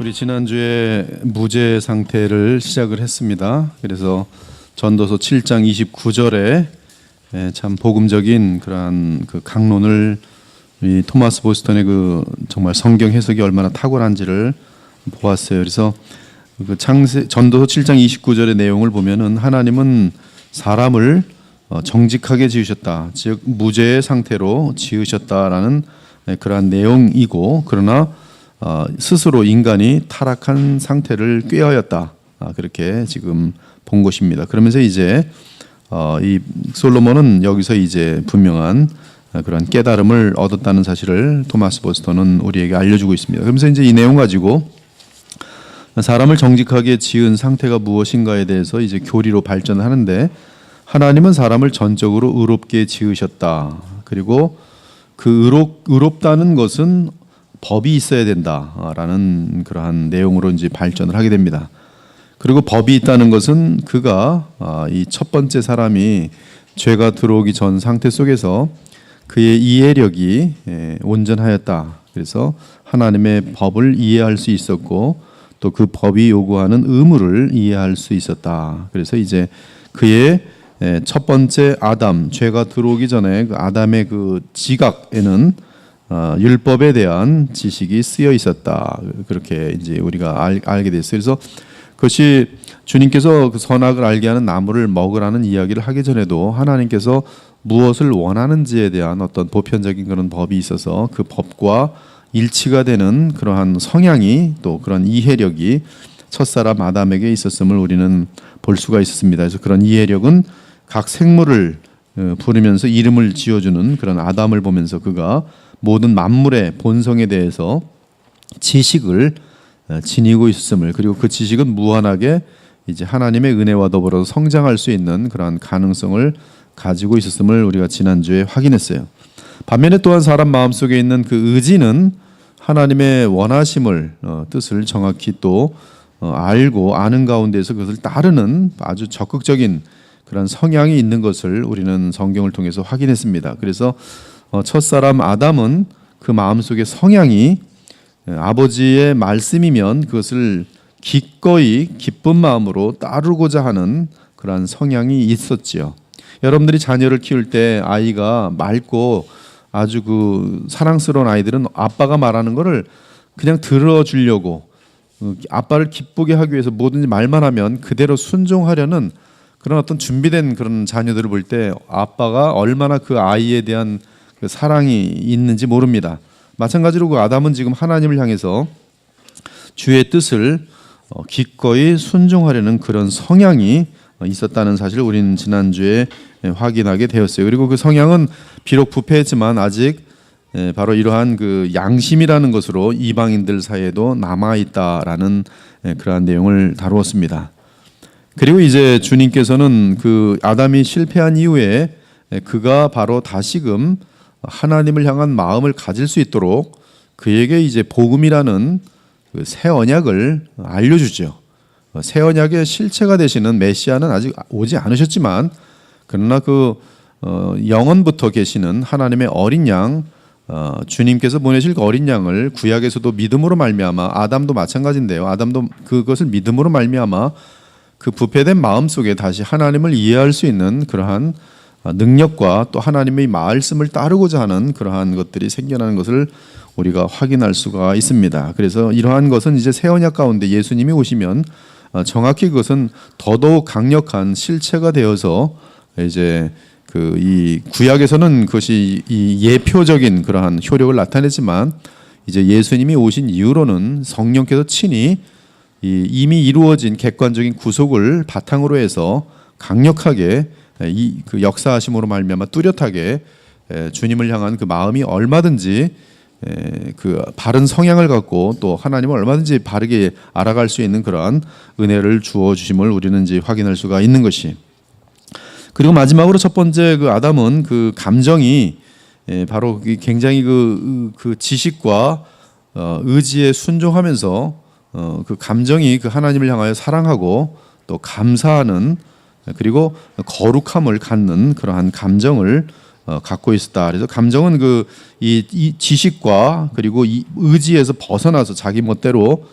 우리 지난주에 무죄 상태를 시작을 했습니다. 그래서 전도서 7장 29절에 참 복음적인 그러한 그 강론을 이 토마스 보스턴의 그 정말 성경 해석이 얼마나 탁월한지를 보았어요. 그래서 그 전도서 7장 29절의 내용을 보면은 하나님은 사람을 정직하게 지으셨다, 즉 무죄의 상태로 지으셨다라는 그러한 내용이고, 그러나 스스로 인간이 타락한 상태를 꾀하였다, 그렇게 지금 본 것입니다. 그러면서 이제 이 솔로몬은 여기서 이제 분명한 그런 깨달음을 얻었다는 사실을 토마스 보스턴은 우리에게 알려주고 있습니다. 그러면서 이제 이 내용 가지고 사람을 정직하게 지은 상태가 무엇인가에 대해서 이제 교리로 발전하는데, 하나님은 사람을 전적으로 의롭게 지으셨다. 그리고 그 의롭다는 것은 법이 있어야 된다라는 그러한 내용으로 이제 발전을 하게 됩니다. 그리고 법이 있다는 것은 그가 이 첫 번째 사람이 죄가 들어오기 전 상태 속에서 그의 이해력이 온전하였다. 그래서 하나님의 법을 이해할 수 있었고, 또 그 법이 요구하는 의무를 이해할 수 있었다. 그래서 이제 그의 첫 번째 아담, 죄가 들어오기 전에 그 아담의 그 지각에는 율법에 대한 지식이 쓰여 있었다. 그렇게 이제 우리가 알게 됐어요. 그래서 그것이 주님께서 그 선악을 알게 하는 나무를 먹으라는 이야기를 하기 전에도 하나님께서 무엇을 원하는지에 대한 어떤 보편적인 그런 법이 있어서 그 법과 일치가 되는 그러한 성향이, 또 그런 이해력이 첫사람 아담에게 있었음을 우리는 볼 수가 있었습니다. 그래서 그런 이해력은 각 생물을 부르면서 이름을 지어주는 그런 아담을 보면서 그가 모든 만물의 본성에 대해서 지식을 지니고 있음을, 그리고 그 지식은 무한하게 이제 하나님의 은혜와 더불어 성장할 수 있는 그러한 가능성을 가지고 있었음을 우리가 지난주에 확인했어요. 반면에 또한 사람 마음속에 있는 그 의지는 하나님의 원하심을, 뜻을 정확히 또 알고 아는 가운데서 그것을 따르는 아주 적극적인 그런 성향이 있는 것을 우리는 성경을 통해서 확인했습니다. 그래서 첫사람 아담은 그 마음속의 성향이 아버지의 말씀이면 그것을 기꺼이 기쁜 마음으로 따르고자 하는 그런 성향이 있었지요. 여러분들이 자녀를 키울 때 아이가 맑고 아주 그 사랑스러운 아이들은 아빠가 말하는 거를 그냥 들어주려고, 아빠를 기쁘게 하기 위해서 뭐든지 말만 하면 그대로 순종하려는 그런 어떤 준비된 그런 자녀들을 볼 때 아빠가 얼마나 그 아이에 대한 그 사랑이 있는지 모릅니다. 마찬가지로 그 아담은 지금 하나님을 향해서 주의 뜻을 기꺼이 순종하려는 그런 성향이 있었다는 사실을 우리는 지난주에 확인하게 되었어요. 그리고 그 성향은 비록 부패했지만 아직 바로 이러한 그 양심이라는 것으로 이방인들 사이에도 남아 있다라는 그러한 내용을 다루었습니다. 그리고 이제 주님께서는 그 아담이 실패한 이후에 그가 바로 다시금 하나님을 향한 마음을 가질 수 있도록 그에게 이제 복음이라는 그 새 언약을 알려주죠. 새 언약의 실체가 되시는 메시아는 아직 오지 않으셨지만, 그러나 그 영원부터 계시는 하나님의 어린 양, 주님께서 보내실 그 어린 양을 구약에서도 믿음으로 말미암아, 아담도 마찬가지인데요. 아담도 그것을 믿음으로 말미암아 그 부패된 마음 속에 다시 하나님을 이해할 수 있는 그러한 능력과 또 하나님의 말씀을 따르고자 하는 그러한 것들이 생겨나는 것을 우리가 확인할 수가 있습니다. 그래서 이러한 것은 이제 새 언약 가운데 예수님이 오시면 정확히 그것은 더더욱 강력한 실체가 되어서 이제 그 이 구약에서는 그것이 이 예표적인 그러한 효력을 나타내지만, 이제 예수님이 오신 이후로는 성령께서 친히 이미 이루어진 객관적인 구속을 바탕으로 해서 강력하게 그 역사하심으로 말미암아 뚜렷하게 주님을 향한 그 마음이 얼마든지 그 바른 성향을 갖고 또 하나님을 얼마든지 바르게 알아갈 수 있는 그러한 은혜를 주어 주심을 우리는 이제 확인할 수가 있는 것이. 그리고 마지막으로 첫 번째 그 아담은 그 감정이 바로 굉장히 그 지식과 의지에 순종하면서 그 감정이 그 하나님을 향하여 사랑하고 또 감사하는, 그리고 거룩함을 갖는 그러한 감정을 갖고 있었다. 그래서 감정은 이 지식과 그리고 이 의지에서 벗어나서 자기 멋대로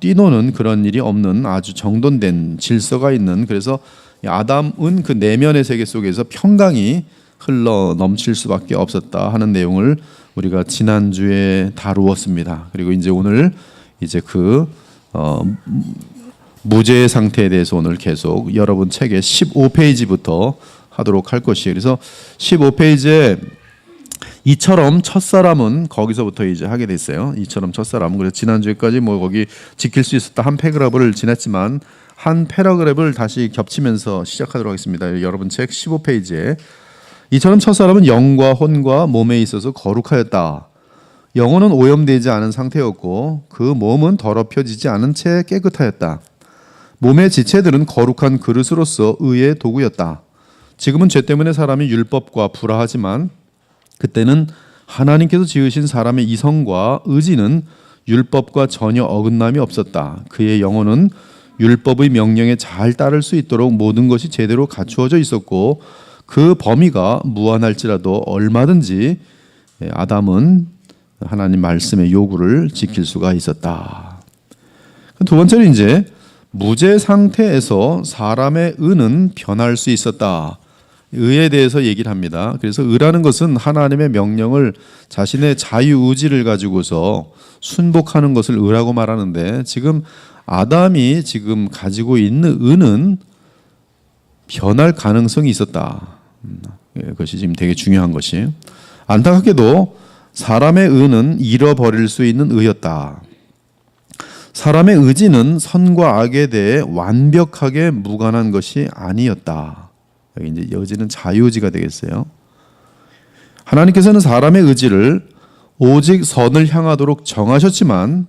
뛰노는 그런 일이 없는 아주 정돈된 질서가 있는, 그래서 아담은 그 내면의 세계 속에서 평강이 흘러 넘칠 수밖에 없었다 하는 내용을 우리가 지난주에 다루었습니다. 그리고 이제 오늘 이제 그 무죄의 상태에 대해서 오늘 계속 여러분 책의 15페이지부터 하도록 할 것이에요. 그래서 15페이지에 이처럼 첫사람은 거기서부터 이제 하게 됐어요. 이처럼 첫사람은, 그래서 지난주에까지 뭐 거기 지킬 수 있었다 한 패러그래프를 지냈지만 한 패러그래프를 다시 겹치면서 시작하도록 하겠습니다. 여러분 책 15페이지에 이처럼 첫사람은 영과 혼과 몸에 있어서 거룩하였다. 영혼은 오염되지 않은 상태였고 그 몸은 더럽혀지지 않은 채 깨끗하였다. 몸의 지체들은 거룩한 그릇으로서 의의 도구였다. 지금은 죄 때문에 사람이 율법과 불화하지만 그때는 하나님께서 지으신 사람의 이성과 의지는 율법과 전혀 어긋남이 없었다. 그의 영혼은 율법의 명령에 잘 따를 수 있도록 모든 것이 제대로 갖추어져 있었고 그 범위가 무한할지라도 얼마든지 아담은 하나님 말씀의 요구를 지킬 수가 있었다. 두 번째는 이제 무죄 상태에서 사람의 의는 변할 수 있었다. 의에 대해서 얘기를 합니다. 그래서 의라는 것은 하나님의 명령을 자신의 자유의지를 가지고서 순복하는 것을 의라고 말하는데, 지금 아담이 지금 가지고 있는 의는 변할 가능성이 있었다. 그것이 지금 되게 중요한 것이, 안타깝게도 사람의 의는 잃어버릴 수 있는 의였다. 사람의 의지는 선과 악에 대해 완벽하게 무관한 것이 아니었다. 여기 이제 의지는 자유의지가 되겠어요. 하나님께서는 사람의 의지를 오직 선을 향하도록 정하셨지만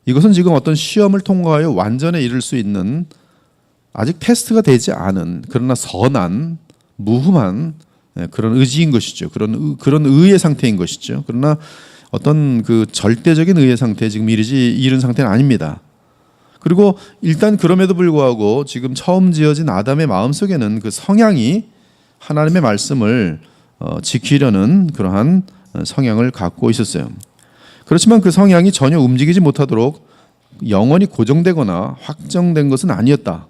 이것은 지금 어떤 시험을 통과하여 완전에 이를 수 있는 아직 테스트가 되지 않은, 그러나 선한 무흠한 그런 의지인 것이죠. 그런 의의 상태인 것이죠. 그러나 어떤 그 절대적인 의의 상태에 지금 이른 상태는 아닙니다. 그리고 일단 그럼에도 불구하고 지금 처음 지어진 아담의 마음속에는 그 성향이 하나님의 말씀을 지키려는 그러한 성향을 갖고 있었어요. 그렇지만 그 성향이 전혀 움직이지 못하도록 영원히 고정되거나 확정된 것은 아니었다.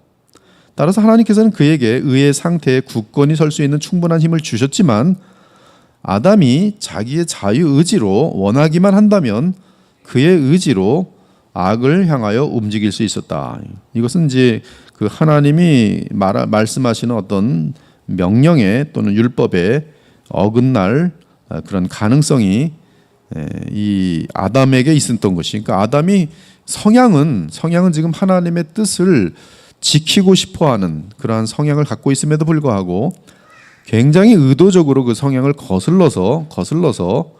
따라서 하나님께서는 그에게 의의 상태에 굳건히 설 수 있는 충분한 힘을 주셨지만 아담이 자기의 자유의지로 원하기만 한다면 그의 의지로 악을 향하여 움직일 수 있었다. 이것은 이제 그 하나님이 말씀하시는 어떤 명령에 또는 율법에 어긋날 그런 가능성이 이 아담에게 있었던 것이, 그러니까 아담이 성향은 지금 하나님의 뜻을 지키고 싶어하는 그러한 성향을 갖고 있음에도 불구하고 굉장히 의도적으로 그 성향을 거슬러서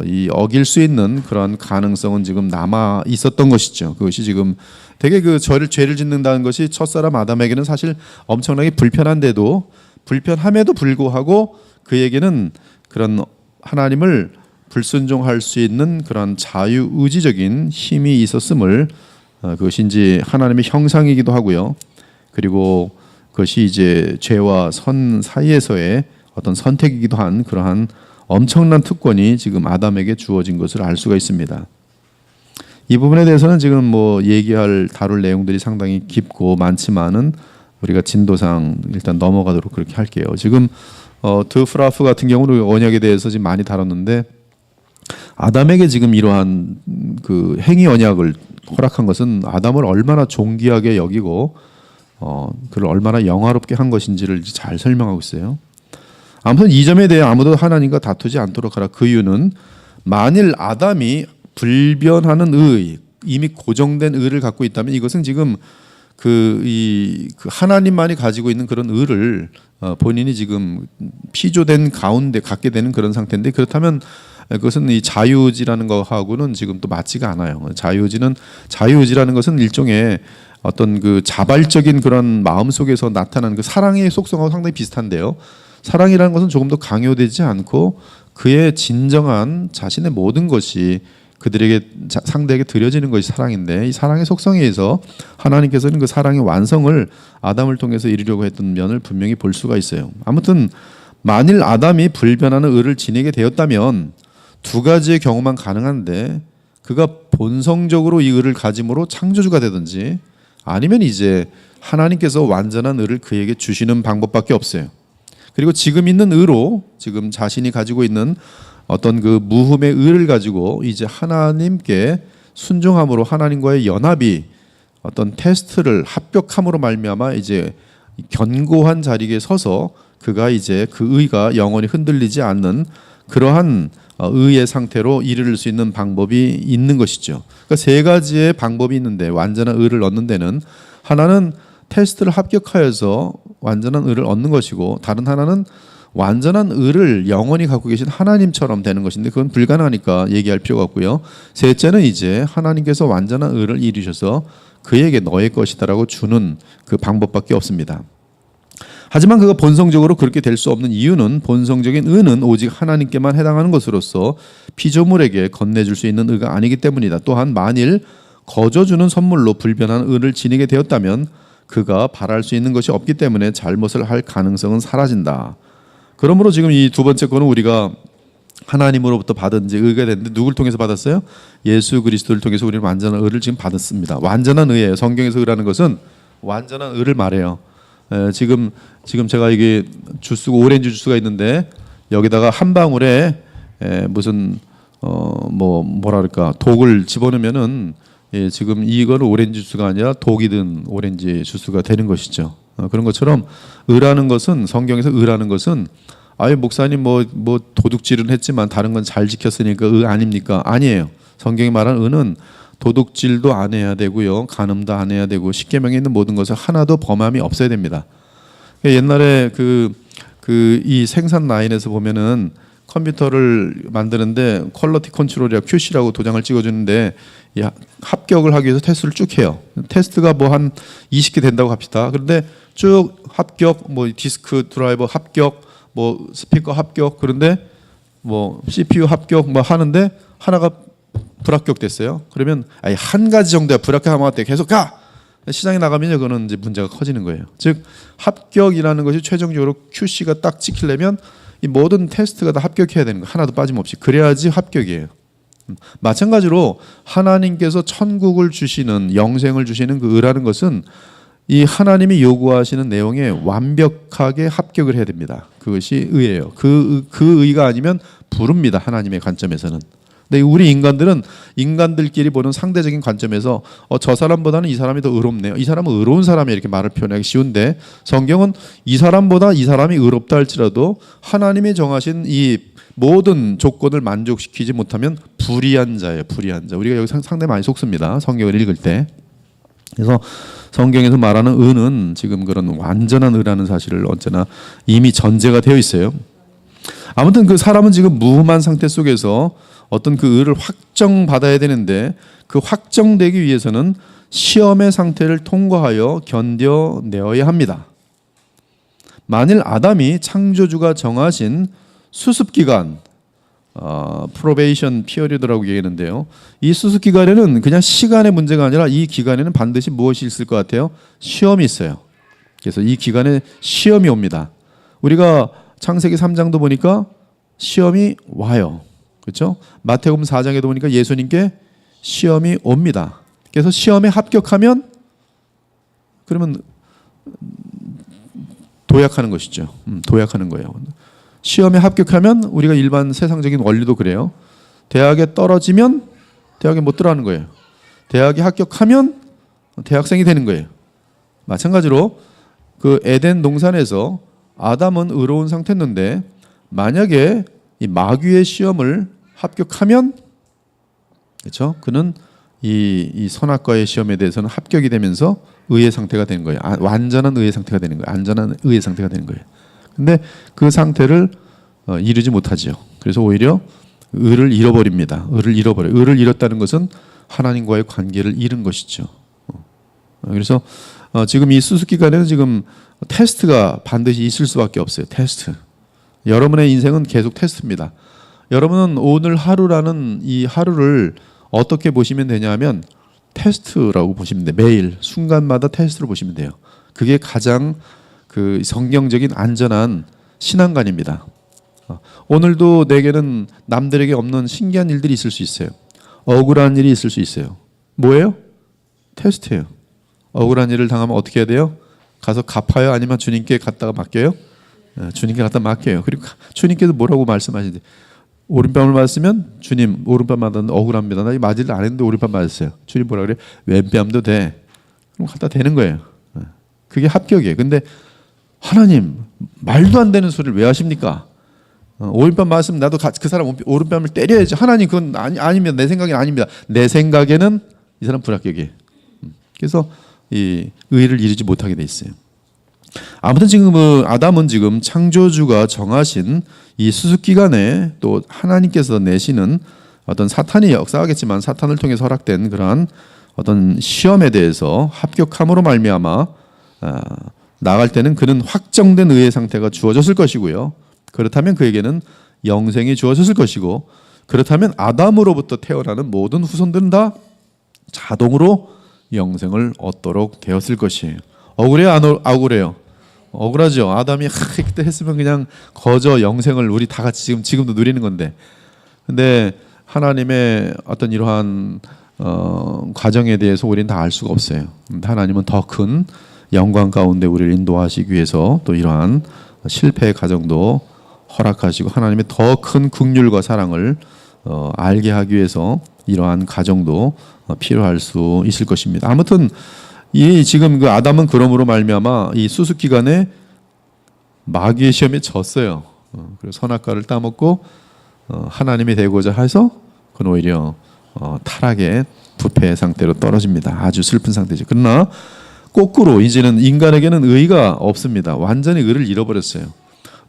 이 어길 수 있는 그런 가능성은 지금 남아 있었던 것이죠. 그것이 지금 되게 그 죄를 짓는다는 것이 첫사람 아담에게는 사실 엄청나게 불편함에도 불구하고 그에게는 그런 하나님을 불순종할 수 있는 그런 자유의지적인 힘이 있었음을, 그것이 이제 하나님의 형상이기도 하고요. 그리고 그것이 이제 죄와 선 사이에서의 어떤 선택이기도 한 그러한 엄청난 특권이 지금 아담에게 주어진 것을 알 수가 있습니다. 이 부분에 대해서는 지금 뭐 다룰 내용들이 상당히 깊고 많지만은 우리가 진도상 일단 넘어가도록 그렇게 할게요. 지금 드프라프 같은 경우는 언약에 대해서 지금 많이 다뤘는데, 아담에게 지금 이러한 그 행위 언약을 허락한 것은 아담을 얼마나 존귀하게 여기고 그를 얼마나 영화롭게 한 것인지를 잘 설명하고 있어요. 아무튼 이 점에 대해 아무도 하나님과 다투지 않도록 하라. 그 이유는 만일 아담이 불변하는 의, 이미 고정된 의를 갖고 있다면 이것은 지금 그 하나님만이 가지고 있는 그런 의를 본인이 지금 피조된 가운데 갖게 되는 그런 상태인데, 그렇다면 그것은 이 자유의지라는 것하고는 지금 또 맞지가 않아요. 자유의지라는 것은 일종의 어떤 그 자발적인 그런 마음 속에서 나타난 그 사랑의 속성하고 상당히 비슷한데요. 사랑이라는 것은 조금 더 강요되지 않고 그의 진정한 자신의 모든 것이 그들에게 상대에게 드려지는 것이 사랑인데, 이 사랑의 속성에 의해서 하나님께서는 그 사랑의 완성을 아담을 통해서 이루려고 했던 면을 분명히 볼 수가 있어요. 아무튼 만일 아담이 불변하는 의를 지니게 되었다면 두 가지의 경우만 가능한데, 그가 본성적으로 이 의를 가짐으로 창조주가 되든지 아니면 이제 하나님께서 완전한 의를 그에게 주시는 방법밖에 없어요. 그리고 지금 있는 의로 지금 자신이 가지고 있는 어떤 그 무흠의 의를 가지고 이제 하나님께 순종함으로 하나님과의 연합이 어떤 테스트를 합격함으로 말미암아 이제 견고한 자리에 서서 그가 이제 그 의가 영원히 흔들리지 않는 그러한 의의 상태로 이르를 수 있는 방법이 있는 것이죠. 그러니까 세 가지의 방법이 있는데 완전한 의를 얻는 데는 하나는 테스트를 합격하여서 완전한 의를 얻는 것이고 다른 하나는 완전한 의를 영원히 갖고 계신 하나님처럼 되는 것인데 그건 불가능하니까 얘기할 필요가 없고요. 셋째는 이제 하나님께서 완전한 의를 이루셔서 그에게 너의 것이다라고 주는 그 방법밖에 없습니다. 하지만 그가 본성적으로 그렇게 될 수 없는 이유는 본성적인 의는 오직 하나님께만 해당하는 것으로서 피조물에게 건네줄 수 있는 의가 아니기 때문이다. 또한 만일 거저주는 선물로 불변한 의를 지니게 되었다면 그가 바랄 수 있는 것이 없기 때문에 잘못을 할 가능성은 사라진다. 그러므로 지금 이 두 번째 거는 우리가 하나님으로부터 받은 이제 의가 됐는데 누굴 통해서 받았어요? 예수 그리스도를 통해서 우리는 완전한 의를 지금 받았습니다. 완전한 의예요. 성경에서 의라는 것은 완전한 의를 말해요. 지금 제가 이게 주스고 오렌지 주스가 있는데 여기다가 한 방울에 무슨 뭐라 그럴까 독을 집어넣으면은 지금 이거는 오렌지 주스가 아니라 독이 든 오렌지 주스가 되는 것이죠. 그런 것처럼 의라는 것은 성경에서 의라는 것은 아예 목사님 뭐 도둑질은 했지만 다른 건 잘 지켰으니까 의 아닙니까? 아니에요. 성경이 말하는 의는 도둑질도 안 해야 되고요, 간음도 안 해야 되고 십계명에 있는 모든 것을 하나도 범함이 없어야 됩니다. 옛날에 이 생산 라인에서 보면은 컴퓨터를 만드는데 퀄리티 컨트롤이라 QC라고 도장을 찍어주는데 합격을 하기 위해서 테스트를 쭉 해요. 테스트가 뭐 한 20개 된다고 합시다. 그런데 쭉 합격, 뭐 디스크 드라이버 합격, 뭐 스피커 합격, 그런데 뭐 CPU 합격 뭐 하는데 하나가 불합격됐어요. 그러면 한 가지 정도야 불합격하면 어때? 계속 가. 시장에 나가면 그거는 이제 문제가 커지는 거예요. 즉 합격이라는 것이 최종적으로 QC가 딱 찍히려면 이 모든 테스트가 다 합격해야 되는 거 하나도 빠짐없이 그래야지 합격이에요. 마찬가지로 하나님께서 천국을 주시는 영생을 주시는 그 의라는 것은 이 하나님이 요구하시는 내용에 완벽하게 합격을 해야 됩니다. 그것이 의예요. 그 의가 아니면 불입니다. 하나님의 관점에서는. 근데 우리 인간들끼리 보는 상대적인 관점에서 저 사람보다는 이 사람이 더 의롭네요. 이 사람은 의로운 사람이 이렇게 말을 표현하기 쉬운데 성경은 이 사람보다 이 사람이 의롭다 할지라도 하나님이 정하신 이 모든 조건을 만족시키지 못하면 불의한 자예요. 불의한 자. 우리가 여기 상당히 많이 속습니다. 성경을 읽을 때. 그래서 성경에서 말하는 의는 지금 그런 완전한 의라는 사실을 언제나 이미 전제가 되어 있어요. 아무튼 그 사람은 지금 무흠한 상태 속에서 어떤 그 의를 확정받아야 되는데 그 확정되기 위해서는 시험의 상태를 통과하여 견뎌내어야 합니다. 만일 아담이 창조주가 정하신 수습기간, 프로베이션 피어리드라고 얘기하는데요. 이 수습기간에는 그냥 시간의 문제가 아니라 이 기간에는 반드시 무엇이 있을 것 같아요? 시험이 있어요. 그래서 이 기간에 시험이 옵니다. 우리가 창세기 3장도 보니까 시험이 와요. 그렇죠? 마태복음 4장에도 보니까 예수님께 시험이 옵니다. 그래서 시험에 합격하면 그러면 도약하는 것이죠. 도약하는 거예요. 시험에 합격하면 우리가 일반 세상적인 원리도 그래요. 대학에 떨어지면 대학에 못 들어가는 거예요. 대학에 합격하면 대학생이 되는 거예요. 마찬가지로 그 에덴 동산에서 아담은 의로운 상태였는데 만약에 이 마귀의 시험을 합격하면 그렇죠? 그는 이 선악과의 시험에 대해서는 합격이 되면서 의의 상태가 되는 거예요. 완전한 의의 상태가 되는 거예요. 안전한 의의 상태가 되는 거예요. 근데 그 상태를 이루지 못하죠. 그래서 오히려 의를 잃어버립니다. 의를 잃어버려요. 의를 잃었다는 것은 하나님과의 관계를 잃은 것이죠. 그래서 지금 이 수습기간에는 지금 테스트가 반드시 있을 수밖에 없어요. 테스트. 여러분의 인생은 계속 테스트입니다. 여러분은 오늘 하루라는 이 하루를 어떻게 보시면 되냐면 테스트라고 보시면 돼요. 매일 순간마다 테스트로 보시면 돼요. 그게 가장 그 성경적인 안전한 신앙관입니다. 오늘도 내게는 남들에게 없는 신기한 일들이 있을 수 있어요. 억울한 일이 있을 수 있어요. 뭐예요? 테스트예요. 억울한 일을 당하면 어떻게 해야 돼요? 가서 갚아요? 아니면 주님께 갖다가 맡겨요? 주님께 갖다 맡겨요. 그리고 주님께서 뭐라고 말씀하시는지, 오른뺨을 맞으면 주님 오른뺨 맞았는데 억울합니다. 나 이 맞을 안 했는데 오른뺨 맞았어요. 주님 뭐라 그래? 왼뺨도 돼. 그럼 갖다 대는 거예요. 그게 합격이에요. 근데 하나님 말도 안 되는 소리를 왜 하십니까? 오른뺨 맞으면 나도 그 사람 오른뺨을 때려야지. 하나님 그건 아닙니다. 내 생각에는 아닙니다. 내 생각에는 이 사람 불합격이에요. 그래서 이 의를 이루지 못하게 돼 있어요. 아무튼 지금 아담은 지금 창조주가 정하신 이 수습기간에 또 하나님께서 내시는 어떤 사탄이 역사하겠지만 사탄을 통해서 허락된 그러한 어떤 시험에 대해서 합격함으로 말미암아 나갈 때는 그는 확정된 의의 상태가 주어졌을 것이고요. 그렇다면 그에게는 영생이 주어졌을 것이고, 그렇다면 아담으로부터 태어나는 모든 후손들은 다 자동으로 영생을 얻도록 되었을 것이에요. 억울해요? 안 억울해요? 억울하죠. 아담이 그때 했으면 그냥 거저 영생을 우리 다 같이 지금도 누리는 건데, 근데 하나님의 어떤 이러한 과정에 대해서 우리는 다 알 수가 없어요. 하나님은 더 큰 영광 가운데 우리를 인도하시기 위해서 또 이러한 실패의 과정도 허락하시고, 하나님의 더 큰 긍휼과 사랑을 알게 하기 위해서 이러한 과정도 필요할 수 있을 것입니다. 아무튼 이 지금 그 아담은 그러므로 말미암아 이 수습 기간에 마귀의 시험에 졌어요. 그래서 선악과를 따먹고 하나님이 되고자 해서 그는 오히려 타락의 부패 상태로 떨어집니다. 아주 슬픈 상태죠. 그러나 거꾸로 이제는 인간에게는 의가 없습니다. 완전히 의를 잃어버렸어요.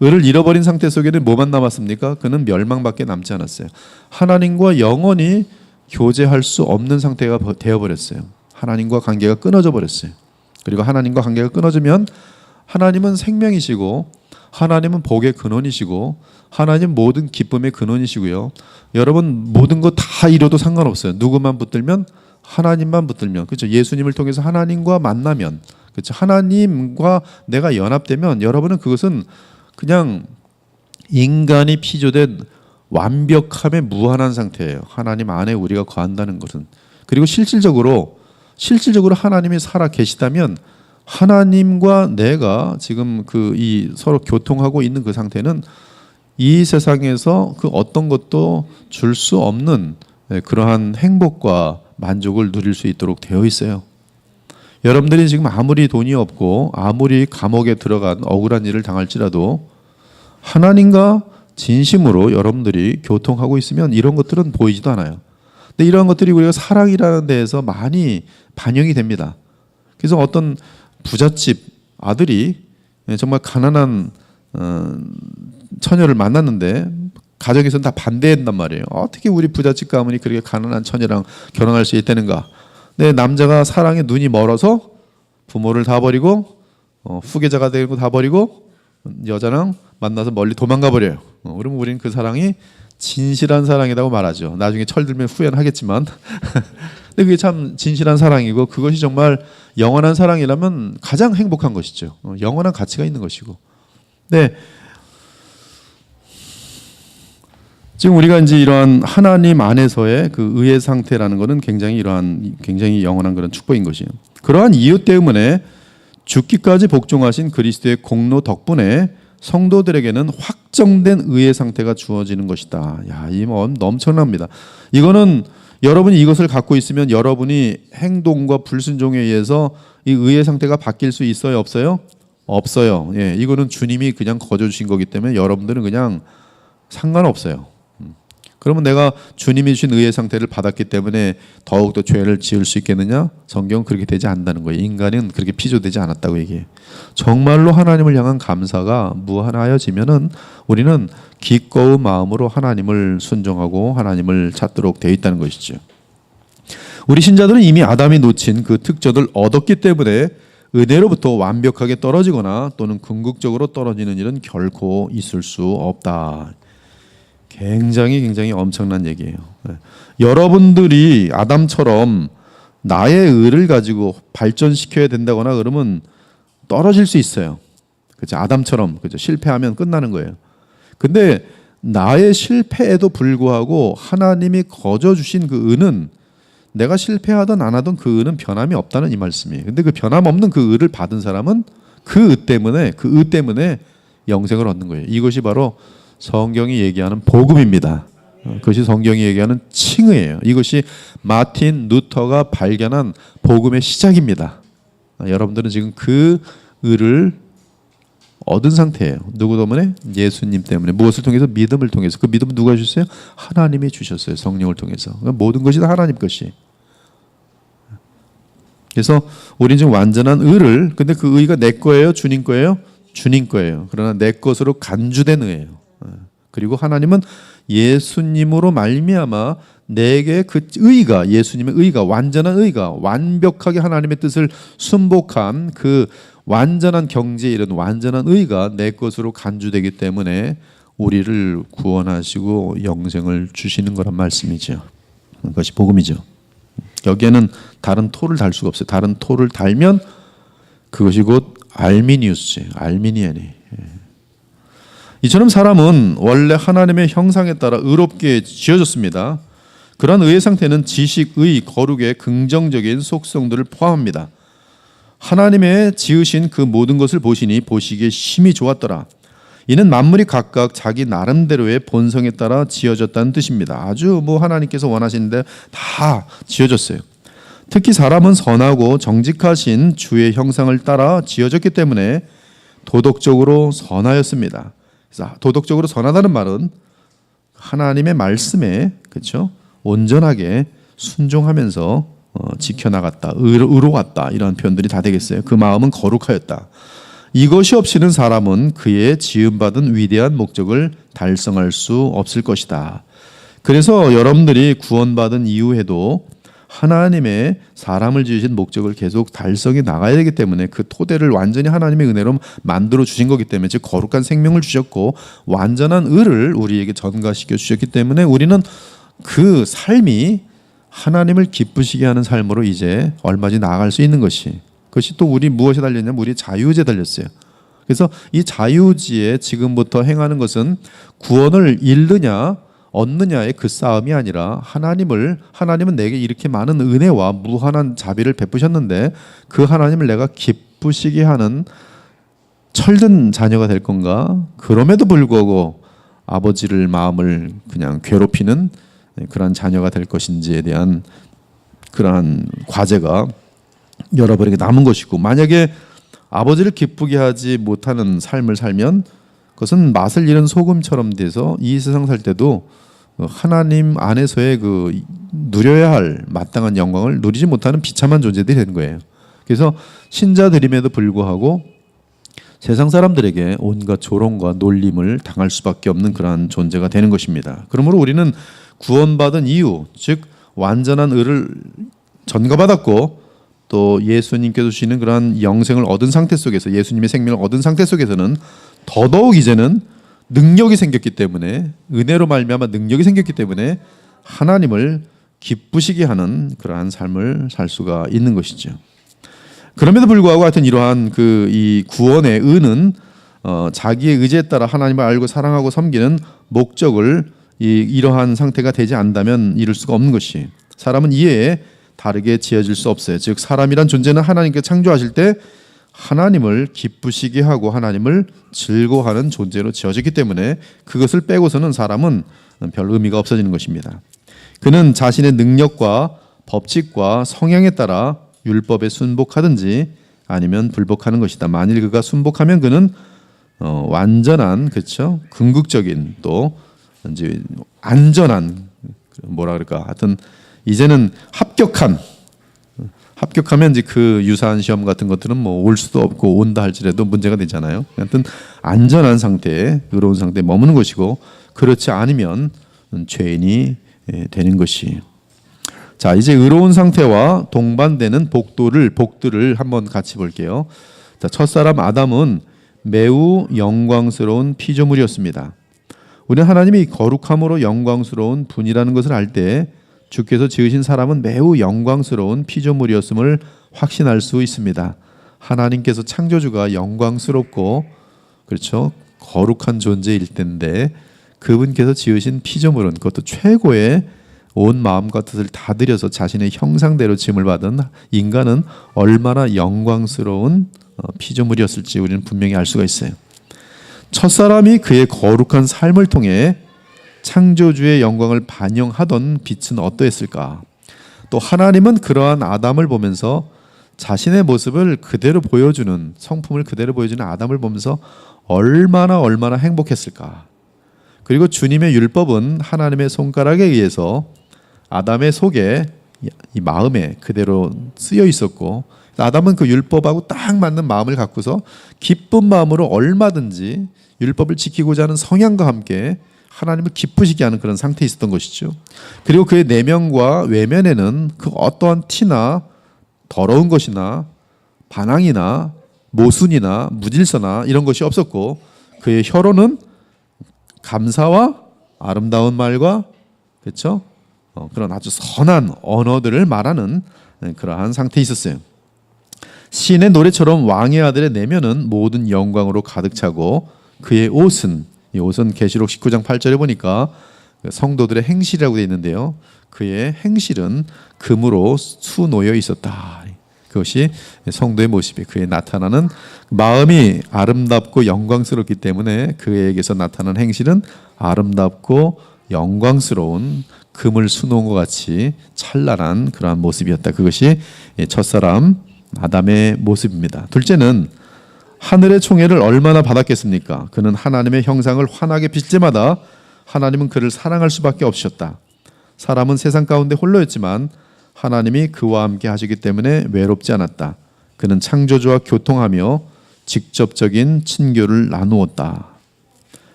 의를 잃어버린 상태 속에는 뭐만 남았습니까? 그는 멸망밖에 남지 않았어요. 하나님과 영원히 교제할 수 없는 상태가 되어버렸어요. 하나님과 관계가 끊어져 버렸어요. 그리고 하나님과 관계가 끊어지면 하나님은 생명이시고 하나님은 복의 근원이시고 하나님 모든 기쁨의 근원이시고요. 여러분 모든 거 다 이뤄도 상관없어요. 누구만 붙들면, 하나님만 붙들면, 그렇죠? 예수님을 통해서 하나님과 만나면, 그렇죠? 하나님과 내가 연합되면 여러분은 그것은 그냥 인간이 피조된 완벽함에 무한한 상태예요. 하나님 안에 우리가 거한다는 것은. 그리고 실질적으로 하나님이 살아 계시다면 하나님과 내가 지금 이 서로 교통하고 있는 그 상태는 이 세상에서 그 어떤 것도 줄 수 없는 그러한 행복과 만족을 누릴 수 있도록 되어 있어요. 여러분들이 지금 아무리 돈이 없고 아무리 감옥에 들어간 억울한 일을 당할지라도 하나님과 진심으로 여러분들이 교통하고 있으면 이런 것들은 보이지도 않아요. 근데 이러한 것들이 우리가 사랑이라는 데에서 많이 반영이 됩니다. 그래서 어떤 부잣집 아들이 정말 가난한 처녀를 만났는데 가정에서는 다 반대한단 말이에요. 어떻게 우리 부잣집 가문이 그렇게 가난한 처녀랑 결혼할 수 있다는가. 근데 남자가 사랑에 눈이 멀어서 부모를 다 버리고 후계자가 되고 다 버리고 여자랑 만나서 멀리 도망가 버려요. 그러면 우리는 그 사랑이 진실한 사랑이라고 말하죠. 나중에 철들면 후회는 하겠지만 근데 그게 참 진실한 사랑이고, 그것이 정말 영원한 사랑이라면 가장 행복한 것이죠. 영원한 가치가 있는 것이고. 네. 지금 우리가 이제 이러한 하나님 안에서의 그 의의 상태라는 것은 굉장히 영원한 그런 축복인 것이에요. 그러한 이유 때문에 죽기까지 복종하신 그리스도의 공로 덕분에 성도들에게는 확정된 의의 상태가 주어지는 것이다. 야, 이 엄청납니다. 이거는 여러분이 이것을 갖고 있으면 여러분이 행동과 불순종에 의해서 이 의의 상태가 바뀔 수 있어요, 없어요? 없어요. 예, 이거는 주님이 그냥 거저 주신 거기 때문에 여러분들은 그냥 상관없어요. 그러면 내가 주님이 주신 의의 상태를 받았기 때문에 더욱더 죄를 지을 수 있겠느냐? 성경은 그렇게 되지 않는다는 거예요. 인간은 그렇게 피조되지 않았다고 얘기해요. 정말로 하나님을 향한 감사가 무한하여지면은 우리는 기꺼운 마음으로 하나님을 순종하고 하나님을 찾도록 되어 있다는 것이죠. 우리 신자들은 이미 아담이 놓친 그 특전을 얻었기 때문에 은혜로부터 완벽하게 떨어지거나 또는 궁극적으로 떨어지는 일은 결코 있을 수 없다. 굉장히 엄청난 얘기예요. 여러분들이 아담처럼 나의 의를 가지고 발전시켜야 된다거나 그러면 떨어질 수 있어요. 그렇죠? 아담처럼, 그렇죠? 실패하면 끝나는 거예요. 근데 나의 실패에도 불구하고 하나님이 거저 주신 그 은은 내가 실패하든 안 하든 그 은은 변함이 없다는 이 말씀이에요. 근데 그 변함없는 그 은을 받은 사람은 그 의 때문에 영생을 얻는 거예요. 이것이 바로 성경이 얘기하는 복음입니다. 그것이 성경이 얘기하는 칭의예요. 이것이 마틴 루터가 발견한 복음의 시작입니다. 여러분들은 지금 그 의를 얻은 상태예요. 누구 때문에? 예수님 때문에. 무엇을 통해서? 믿음을 통해서. 그 믿음은 누가 주셨어요? 하나님이 주셨어요. 성령을 통해서. 모든 것이 다 하나님 것이. 그래서 우리는 지금 완전한 의를, 근데 그 의가 내 거예요? 주님 거예요? 주님 거예요. 그러나 내 것으로 간주된 의예요. 그리고 하나님은 예수님으로 말미암아 내게 그 의가, 예수님의 의가, 완전한 의가, 완벽하게 하나님의 뜻을 순복한 그 완전한 경지에 이른 완전한 의가 내 것으로 간주되기 때문에 우리를 구원하시고 영생을 주시는 거란 말씀이죠. 그것이 복음이죠. 여기에는 다른 토를 달 수가 없어요. 다른 토를 달면 그것이 곧 알미니우스예요. 알미니안이. 이처럼 사람은 원래 하나님의 형상에 따라 의롭게 지어졌습니다. 그러한 의의 상태는 지식, 의, 거룩의 긍정적인 속성들을 포함합니다. 하나님의 지으신 그 모든 것을 보시니 보시기에 심히 좋았더라. 이는 만물이 각각 자기 나름대로의 본성에 따라 지어졌다는 뜻입니다. 아주 하나님께서 원하시는데 다 지어졌어요. 특히 사람은 선하고 정직하신 주의 형상을 따라 지어졌기 때문에 도덕적으로 선하였습니다. 그래서 도덕적으로 선하다는 말은 하나님의 말씀에 그렇죠? 온전하게 순종하면서 지켜나갔다, 의로웠다 이런 표현들이 다 되겠어요. 그 마음은 거룩하였다. 이것이 없이는 사람은 그의 지음받은 위대한 목적을 달성할 수 없을 것이다. 그래서 여러분들이 구원받은 이후에도 하나님의 사람을 지으신 목적을 계속 달성해 나가야 되기 때문에 그 토대를 완전히 하나님의 은혜로 만들어 주신 거기 때문에 즉 거룩한 생명을 주셨고 완전한 의를 우리에게 전가시켜 주셨기 때문에 우리는 그 삶이 하나님을 기쁘시게 하는 삶으로 이제 얼마든지 나아갈 수 있는 그것이 또 우리 무엇에 달렸냐면 우리 자유의지에 달렸어요. 그래서 이 자유의지에 지금부터 행하는 것은 구원을 잃느냐 얻느냐의 그 싸움이 아니라 하나님은 내게 이렇게 많은 은혜와 무한한 자비를 베푸셨는데 그 하나님을 내가 기쁘시게 하는 철든 자녀가 될 건가? 그럼에도 불구하고 아버지를 마음을 그냥 괴롭히는 그러한 자녀가 될 것인지에 대한 그러한 과제가 여러분에게 남은 것이고 만약에 아버지를 기쁘게 하지 못하는 삶을 살면 그것은 맛을 잃은 소금처럼 돼서 이 세상 살 때도 하나님 안에서의 그 누려야 할 마땅한 영광을 누리지 못하는 비참한 존재들이 되는 거예요. 그래서 신자들임에도 불구하고 세상 사람들에게 온갖 조롱과 놀림을 당할 수밖에 없는 그러한 존재가 되는 것입니다. 그러므로 우리는 구원받은 이유, 즉 완전한 의를 전가받았고 또 예수님께서 주시는 그러한 영생을 얻은 상태 속에서 예수님의 생명을 얻은 상태 속에서는 더더욱 이제는 능력이 생겼기 때문에 은혜로 말미암아 능력이 생겼기 때문에 하나님을 기쁘시게 하는 그러한 삶을 살 수가 있는 것이죠. 그럼에도 불구하고 하여튼 이러한 이 구원의 은은 자기의 의지에 따라 하나님을 알고 사랑하고 섬기는 목적을 이러한 상태가 되지 않는다면 이룰 수가 없는 것이 사람은 이에 다르게 지어질 수 없어요. 즉 사람이란 존재는 하나님께 창조하실 때 하나님을 기쁘시게 하고 하나님을 즐거워하는 존재로 지어졌기 때문에 그것을 빼고서는 사람은 별 의미가 없어지는 것입니다. 그는 자신의 능력과 법칙과 성향에 따라 율법에 순복하든지 아니면 불복하는 것이다. 만일 그가 순복하면 그는 완전한 그렇죠? 궁극적인 또 이제 안전한 하여튼 이제는 합격하면 이제 그 유사한 시험 같은 것들은 올 수도 없고 온다 할지라도 문제가 되잖아요. 하여튼 안전한 상태에 의로운 상태에 머무는 것이고 그렇지 않으면 죄인이 되는 것이. 자 이제 의로운 상태와 동반되는 복들을 한번 같이 볼게요. 자, 첫사람 아담은 매우 영광스러운 피조물이었습니다. 우리는 하나님이 거룩함으로 영광스러운 분이라는 것을 알 때 주께서 지으신 사람은 매우 영광스러운 피조물이었음을 확신할 수 있습니다. 하나님께서 창조주가 영광스럽고 그렇죠 거룩한 존재일 텐데 그분께서 지으신 피조물은 그것도 최고의 온 마음과 뜻을 다 들여서 자신의 형상대로 지음을 받은 인간은 얼마나 영광스러운 피조물이었을지 우리는 분명히 알 수가 있어요. 첫사람이 그의 거룩한 삶을 통해 창조주의 영광을 반영하던 빛은 어떠했을까? 또 하나님은 그러한 아담을 보면서 자신의 모습을 그대로 보여주는, 성품을 그대로 보여주는 아담을 보면서 얼마나 행복했을까? 그리고 주님의 율법은 하나님의 손가락에 의해서 아담의 속에, 이 마음에 그대로 쓰여 있었고, 아담은 그 율법하고 딱 맞는 마음을 갖고서 기쁜 마음으로 얼마든지 율법을 지키고자 하는 성향과 함께 하나님을 기쁘시게 하는 그런 상태에 있었던 것이죠. 그리고 그의 내면과 외면에는 그 어떠한 티나 더러운 것이나 반항이나 모순이나 무질서나 이런 것이 없었고, 그의 혀로는 감사와 아름다운 말과, 그렇죠? 그런 아주 선한 언어들을 말하는 그러한 상태에 있었어요. 시인의 노래처럼 왕의 아들의 내면은 모든 영광으로 가득 차고, 그의 옷은, 이 옷은 계시록 19장 8절에 보니까 성도들의 행실이라고 되어 있는데요, 그의 행실은 금으로 수놓여 있었다. 그것이 성도의 모습이, 그의 나타나는 마음이 아름답고 영광스럽기 때문에 그에게서 나타나는 행실은 아름답고 영광스러운 금을 수놓은 것 같이 찬란한 그러한 모습이었다. 그것이 첫사람 아담의 모습입니다. 둘째는 하늘의 총애를 얼마나 받았겠습니까? 그는 하나님의 형상을 환하게 비칠 때마다 하나님은 그를 사랑할 수밖에 없으셨다. 사람은 세상 가운데 홀로였지만 하나님이 그와 함께 하시기 때문에 외롭지 않았다. 그는 창조주와 교통하며 직접적인 친교를 나누었다.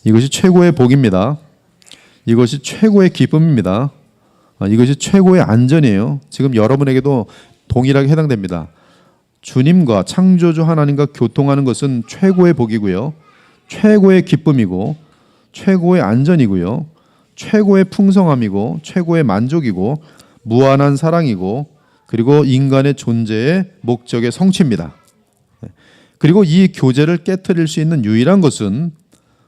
이것이 최고의 복입니다. 이것이 최고의 기쁨입니다. 이것이 최고의 안전이에요. 지금 여러분에게도 동일하게 해당됩니다. 주님과 창조주 하나님과 교통하는 것은 최고의 복이고요, 최고의 기쁨이고, 최고의 안전이고요, 최고의 풍성함이고, 최고의 만족이고, 무한한 사랑이고, 그리고 인간의 존재의 목적의 성취입니다. 그리고 이 교제를 깨트릴 수 있는 유일한 것은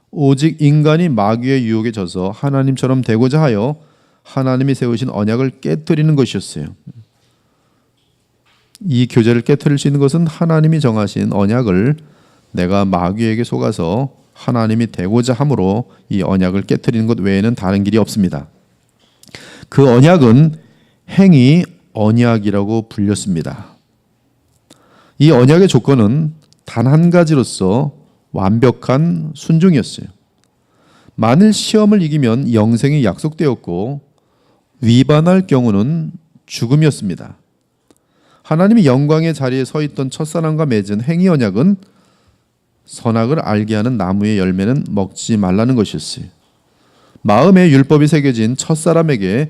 오직 인간이 마귀의 유혹에 져서 하나님처럼 되고자 하여 하나님이 세우신 언약을 깨트리는 것이었어요. 이 교제를 깨트릴 수 있는 것은 하나님이 정하신 언약을 내가 마귀에게 속아서 하나님이 되고자 함으로 이 언약을 깨트리는 것 외에는 다른 길이 없습니다. 그 언약은 행위 언약이라고 불렸습니다. 이 언약의 조건은 단 한 가지로서 완벽한 순종이었어요. 만일 시험을 이기면 영생이 약속되었고, 위반할 경우는 죽음이었습니다. 하나님이 영광의 자리에 서 있던 첫사람과 맺은 행위 언약은 선악을 알게 하는 나무의 열매는 먹지 말라는 것이었어요. 마음에 율법이 새겨진 첫사람에게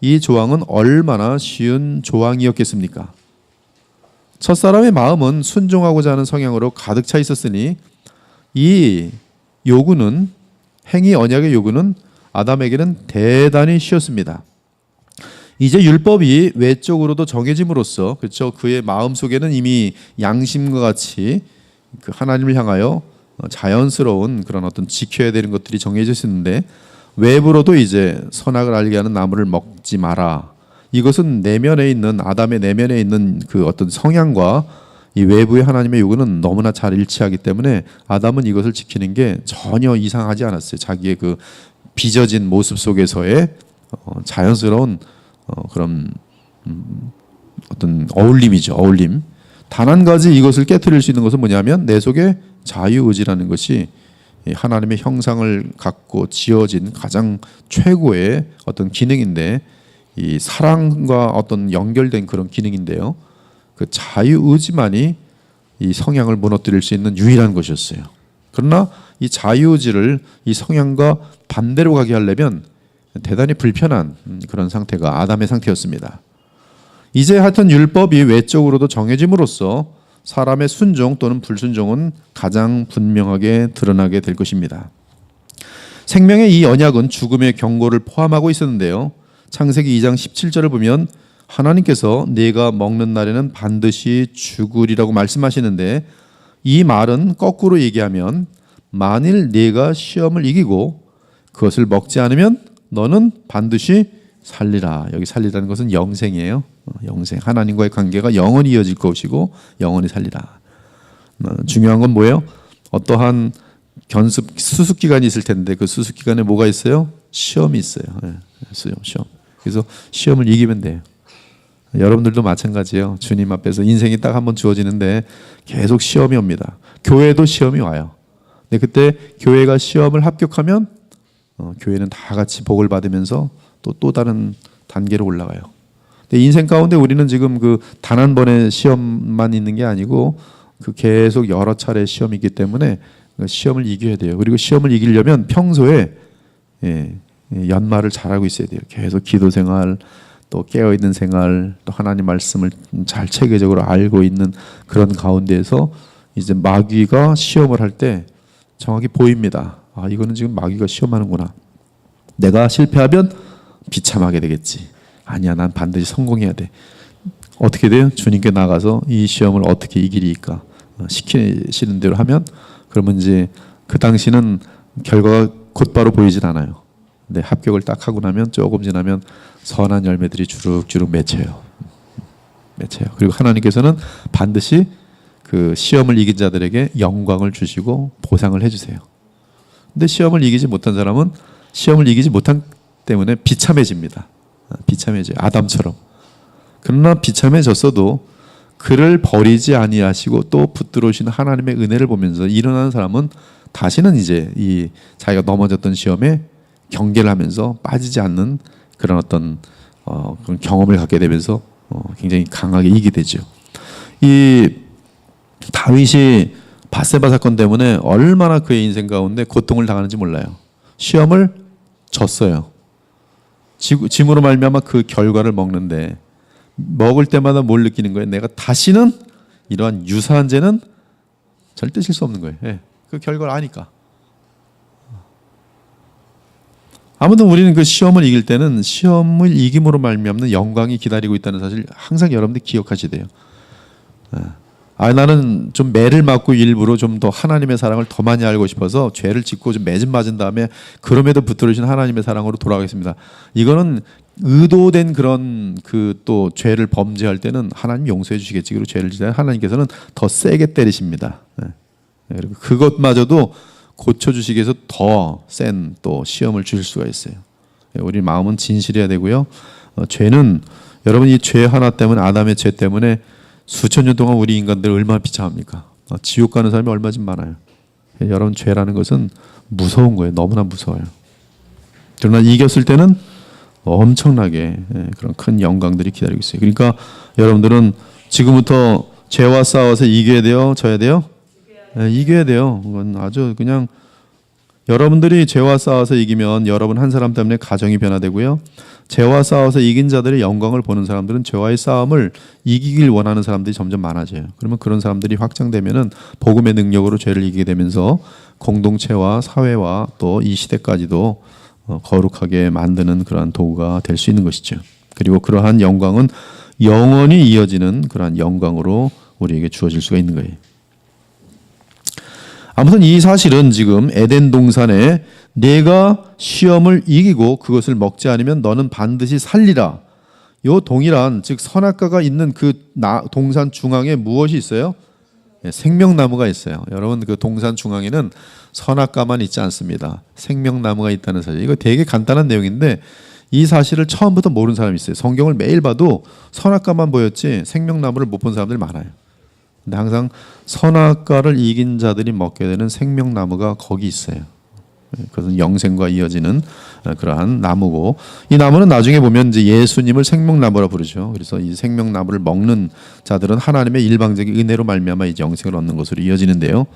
이 조항은 얼마나 쉬운 조항이었겠습니까? 첫사람의 마음은 순종하고자 하는 성향으로 가득 차 있었으니 이 요구는, 행위 언약의 요구는 아담에게는 대단히 쉬웠습니다. 이제 율법이 외적으로도 정해짐으로써, 그렇죠, 그의 마음 속에는 이미 양심과 같이 그 하나님을 향하여 자연스러운 그런 어떤 지켜야 되는 것들이 정해져 있었는데, 외부로도 이제 선악을 알게 하는 나무를 먹지 마라. 이것은 내면에 있는, 아담의 내면에 있는 그 어떤 성향과 이 외부의 하나님의 요구는 너무나 잘 일치하기 때문에 아담은 이것을 지키는 게 전혀 이상하지 않았어요. 자기의 그 빚어진 모습 속에서의 자연스러운 그런 어떤 어울림이죠. 어울림. 단 한 가지 이것을 깨트릴 수 있는 것은 뭐냐면 내 속에 자유의지라는 것이 하나님의 형상을 갖고 지어진 가장 최고의 어떤 기능인데, 이 사랑과 어떤 연결된 그런 기능인데요, 그 자유의지만이 이 성향을 무너뜨릴 수 있는 유일한 것이었어요. 그러나 이 자유의지를 이 성향과 반대로 가게 하려면 대단히 불편한 그런 상태가 아담의 상태였습니다. 이제 하여튼 율법이 외적으로도 정해짐으로써 사람의 순종 또는 불순종은 가장 분명하게 드러나게 될 것입니다. 생명의 이 언약은 죽음의 경고를 포함하고 있었는데요, 창세기 2장 17절을 보면 하나님께서 네가 먹는 날에는 반드시 죽으리라고 말씀하시는데, 이 말은 거꾸로 얘기하면 만일 네가 시험을 이기고 그것을 먹지 않으면 너는 반드시 살리라. 여기 살리라는 것은 영생이에요. 영생. 하나님과의 관계가 영원히 이어질 것이고 영원히 살리라. 중요한 건 뭐예요? 어떠한 수습 기간이 있을 텐데 그 수습 기간에 뭐가 있어요? 시험이 있어요. 시험. 그래서 시험을 이기면 돼요. 여러분들도 마찬가지예요. 주님 앞에서 인생이 딱 한 번 주어지는데 계속 시험이 옵니다. 교회도 시험이 와요. 근데 그때 교회가 시험을 합격하면 교회는 다 같이 복을 받으면서 또 다른 단계로 올라가요. 근데 인생 가운데 우리는 지금 그 단 한 번의 시험만 있는 게 아니고 그 계속 여러 차례 시험이 있기 때문에 시험을 이겨야 돼요. 그리고 시험을 이기려면 평소에 연말을 잘하고 있어야 돼요. 계속 기도 생활, 또 깨어있는 생활, 또 하나님 말씀을 잘 체계적으로 알고 있는 그런 가운데에서 이제 마귀가 시험을 할 때 정확히 보입니다. 아, 이거는 지금 마귀가 시험하는구나. 내가 실패하면 비참하게 되겠지. 아니야, 난 반드시 성공해야 돼. 어떻게 돼요? 주님께 나가서 이 시험을 어떻게 이기리까? 시키시는 대로 하면 그러면 이제 그 당시는 결과가 곧바로 보이진 않아요. 근데 합격을 딱 하고 나면 조금 지나면 선한 열매들이 주룩주룩 맺혀요. 그리고 하나님께서는 반드시 그 시험을 이긴 자들에게 영광을 주시고 보상을 해주세요. 근데 시험을 이기지 못한 사람은 시험을 이기지 못한 때문에 비참해집니다. 비참해져요. 아담처럼. 그러나 비참해졌어도 그를 버리지 아니하시고 또 붙들어 오시는 하나님의 은혜를 보면서 일어나는 사람은 다시는 이제 이 자기가 넘어졌던 시험에 경계를 하면서 빠지지 않는 그런 어떤 그런 경험을 갖게 되면서 굉장히 강하게 이기게 되죠. 이 다윗이 밧세바 사건 때문에 얼마나 그의 인생 가운데 고통을 당하는지 몰라요. 시험을 졌어요. 짐으로 말미암아 그 결과를 먹는데 먹을 때마다 뭘 느끼는 거예요? 내가 다시는 이러한 유사한 죄는 절대 질 수 없는 거예요. 그 결과를 아니까. 아무튼 우리는 그 시험을 이길 때는 시험을 이김으로 말미암는 영광이 기다리고 있다는 사실 항상 여러분들 기억하셔야 돼요. 나는 좀 매를 맞고 일부러 좀 더 하나님의 사랑을 더 많이 알고 싶어서 죄를 짓고 좀 매진 맞은 다음에 그럼에도 붙들으신 하나님의 사랑으로 돌아가겠습니다. 이거는 의도된 그런 그 또 죄를 범죄할 때는 하나님 용서해 주시겠지. 그리고 죄를 지면 하나님께서는 더 세게 때리십니다. 그리고 그것마저도 고쳐주시기 위해서 더 센 또 시험을 주실 수가 있어요. 우리 마음은 진실해야 되고요. 죄는 여러분 이 죄 하나 때문에 아담의 죄 때문에 수천 년 동안 우리 인간들 얼마나 비참합니까? 지옥 가는 사람이 얼마 좀 많아요. 여러분 죄라는 것은 무서운 거예요. 너무나 무서워요. 그러나 이겼을 때는 엄청나게 그런 큰 영광들이 기다리고 있어요. 그러니까 여러분들은 지금부터 죄와 싸워서 이겨야 돼요? 져야 돼요? 이겨야 돼요. 그건 아주 그냥 여러분들이 죄와 싸워서 이기면 여러분 한 사람 때문에 가정이 변화되고요. 죄와 싸워서 이긴 자들의 영광을 보는 사람들은 죄와의 싸움을 이기길 원하는 사람들이 점점 많아져요. 그러면 그런 사람들이 확장되면은 복음의 능력으로 죄를 이기게 되면서 공동체와 사회와 또 이 시대까지도 거룩하게 만드는 그러한 도구가 될 수 있는 것이죠. 그리고 그러한 영광은 영원히 이어지는 그러한 영광으로 우리에게 주어질 수가 있는 거예요. 아무튼 이 사실은 지금 에덴 동산에 내가 시험을 이기고 그것을 먹지 않으면 너는 반드시 살리라. 요 동일한 즉 선악과가 있는 그 동산 중앙에 무엇이 있어요? 생명나무가 있어요. 여러분 그 동산 중앙에는 선악과만 있지 않습니다. 생명나무가 있다는 사실. 이거 되게 간단한 내용인데 이 사실을 처음부터 모르는 사람이 있어요. 성경을 매일 봐도 선악과만 보였지 생명나무를 못 본 사람들이 많아요. 근데 항상 선악과를 이긴 자들이 먹게 되는 생명나무가 거기 있어요. 그것은 영생과 이어지는 그러한 나무고 이 나무는 나중에 보면 이제 예수님을 생명나무라 부르죠. 그래서 이 생명나무를 먹는 자들은 하나님의 일방적인 은혜로 말미암아 이제 영생을 얻는 것으로 이어지는데요.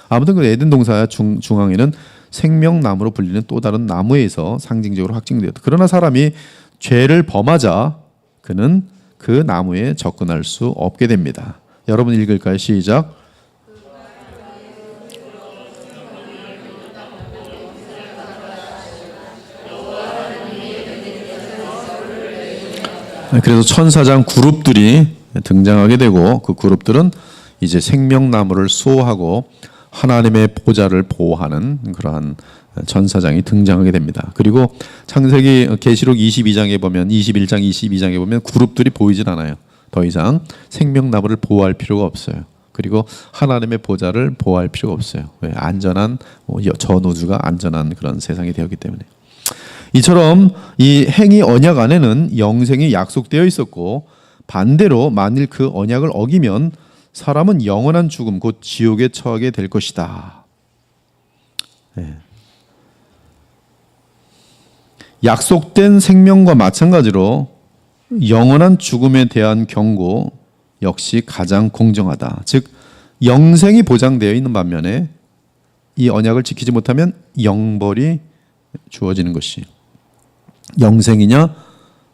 아무튼 그 에덴 동산 중앙에는 생명나무로 불리는 또 다른 나무에서 상징적으로 확증되었다. 그러나 사람이 죄를 범하자 그는 그 나무에 접근할 수 없게 됩니다. 여러분 읽을까요? 시작. 그래서 천사장 그룹들이 등장하게 되고 그 그룹들은 이제 생명나무를 수호하고 하나님의 보좌를 보호하는 그러한 전사장이 등장하게 됩니다. 그리고 창세기 계시록 22장에 보면 21장 22장에 보면 그룹들이 보이질 않아요. 더 이상 생명나무를 보호할 필요가 없어요. 그리고 하나님의 보좌를 보호할 필요가 없어요. 왜? 안전한 전 우주가 안전한 그런 세상이 되었기 때문에. 이처럼 이 행위 언약 안에는 영생이 약속되어 있었고, 반대로 만일 그 언약을 어기면 사람은 영원한 죽음 곧 지옥에 처하게 될 것이다. 네. 약속된 생명과 마찬가지로 영원한 죽음에 대한 경고 역시 가장 공정하다. 즉 영생이 보장되어 있는 반면에 이 언약을 지키지 못하면 영벌이 주어지는 것이, 영생이냐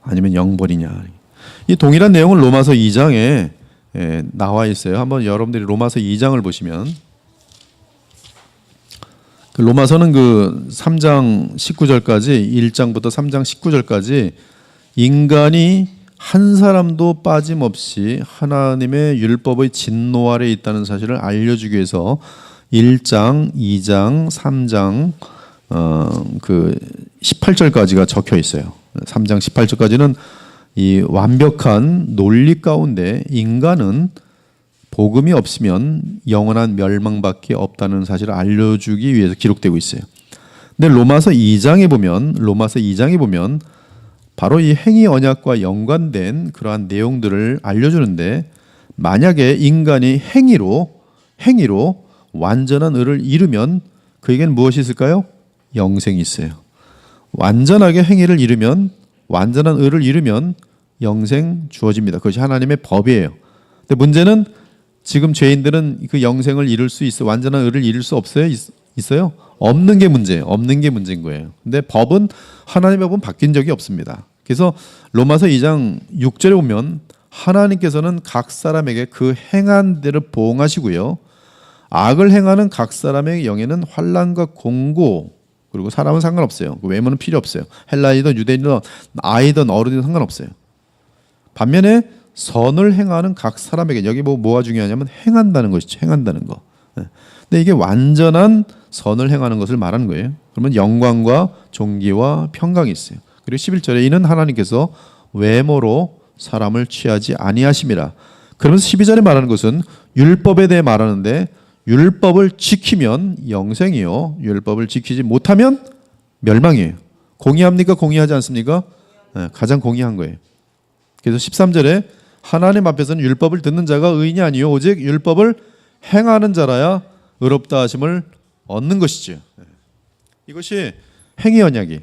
아니면 영벌이냐. 이 동일한 내용을 로마서 2장에 나와 있어요. 한번 여러분들이 로마서 2장을 보시면, 그 로마서는 그 3장 19절까지 1장부터 3장 19절까지 인간이 한 사람도 빠짐없이 하나님의 율법의 진노 아래 있다는 사실을 알려주기 위해서 1장, 2장, 3장 그 18절까지가 적혀 있어요. 3장 18절까지는 이 완벽한 논리 가운데 인간은 복음이 없으면 영원한 멸망밖에 없다는 사실을 알려주기 위해서 기록되고 있어요. 근데 로마서 2장에 보면 바로 이 행위 언약과 연관된 그러한 내용들을 알려주는데, 만약에 인간이 행위로 완전한 의를 이루면 그에게는 무엇이 있을까요? 영생이 있어요. 완전하게 행위를 이루면, 완전한 의를 이루면 영생 주어집니다. 그것이 하나님의 법이에요. 근데 문제는 지금 죄인들은 그 영생을 이룰 수 있어, 완전한 의를 이룰 수 없어요? 있어요? 없는 게 문제예요. 없는 게 문제인 거예요. 근데 법은, 하나님의 법은 바뀐 적이 없습니다. 그래서 로마서 2장 6절에 보면 하나님께서는 각 사람에게 그 행한 대로 보응하시고요, 악을 행하는 각 사람의 영에는 환난과 공고, 그리고 사람은 상관없어요. 그 외모는 필요 없어요. 헬라이든 유대인이든 아이든 어른이든 상관없어요. 반면에 선을 행하는 각 사람에게, 여기 뭐가 중요하냐면 행한다는 것이죠. 행한다는 거. 근데 이게 완전한 선을 행하는 것을 말하는 거예요. 그러면 영광과 존귀와 평강이 있어요. 그리고 11절에 이는 하나님께서 외모로 사람을 취하지 아니하심이라. 그러면서 12절에 말하는 것은 율법에 대해 말하는데, 율법을 지키면 영생이요, 율법을 지키지 못하면 멸망이에요. 공의합니까? 공의하지 않습니까? 네, 가장 공의한 거예요. 그래서 13절에 하나님 앞에서는 율법을 듣는 자가 의인이 아니요 오직 율법을 행하는 자라야 의롭다 하심을 얻는 것이죠. 이것이 행위 언약이.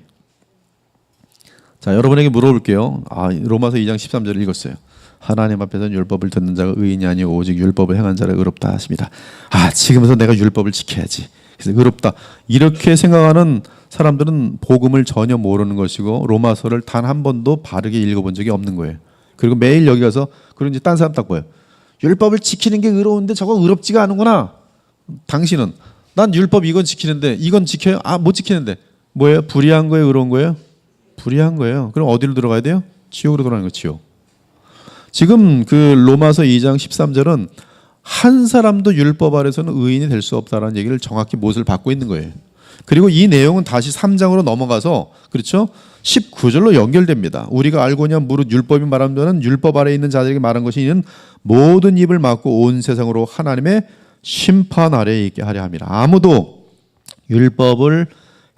자, 여러분에게 물어볼게요. 로마서 2장 13절을 읽었어요. 하나님 앞에서는 율법을 듣는 자가 의인이 아니요 오직 율법을 행한 자라 의롭다 하십니다. 지금부터 내가 율법을 지켜야지, 그래서 의롭다, 이렇게 생각하는 사람들은 복음을 전혀 모르는 것이고 로마서를 단 한 번도 바르게 읽어본 적이 없는 거예요. 그리고 매일 여기 가서, 그리고 이제 딴 사람 딱 보여요. 율법을 지키는 게 의로운데 저거 의롭지가 않은구나. 당신은, 난 율법 이건 지키는데 이건 지켜요? 못 지키는데. 뭐예요? 불의한 거예요? 의로운 거예요? 불의한 거예요. 그럼 어디로 들어가야 돼요? 지옥으로 들어가는 거예요. 지옥. 지금 그 로마서 2장 13절은 한 사람도 율법 아래서는 의인이 될 수 없다라는 얘기를 정확히 못을 받고 있는 거예요. 그리고 이 내용은 다시 3장으로 넘어가서, 그렇죠? 19절로 연결됩니다. 우리가 알고냐 무릇 율법이 말하는 자는 율법 아래에 있는 자들에게 말한 것이 이는 모든 입을 막고 온 세상으로 하나님의 심판 아래에 있게 하려 함이라. 아무도 율법을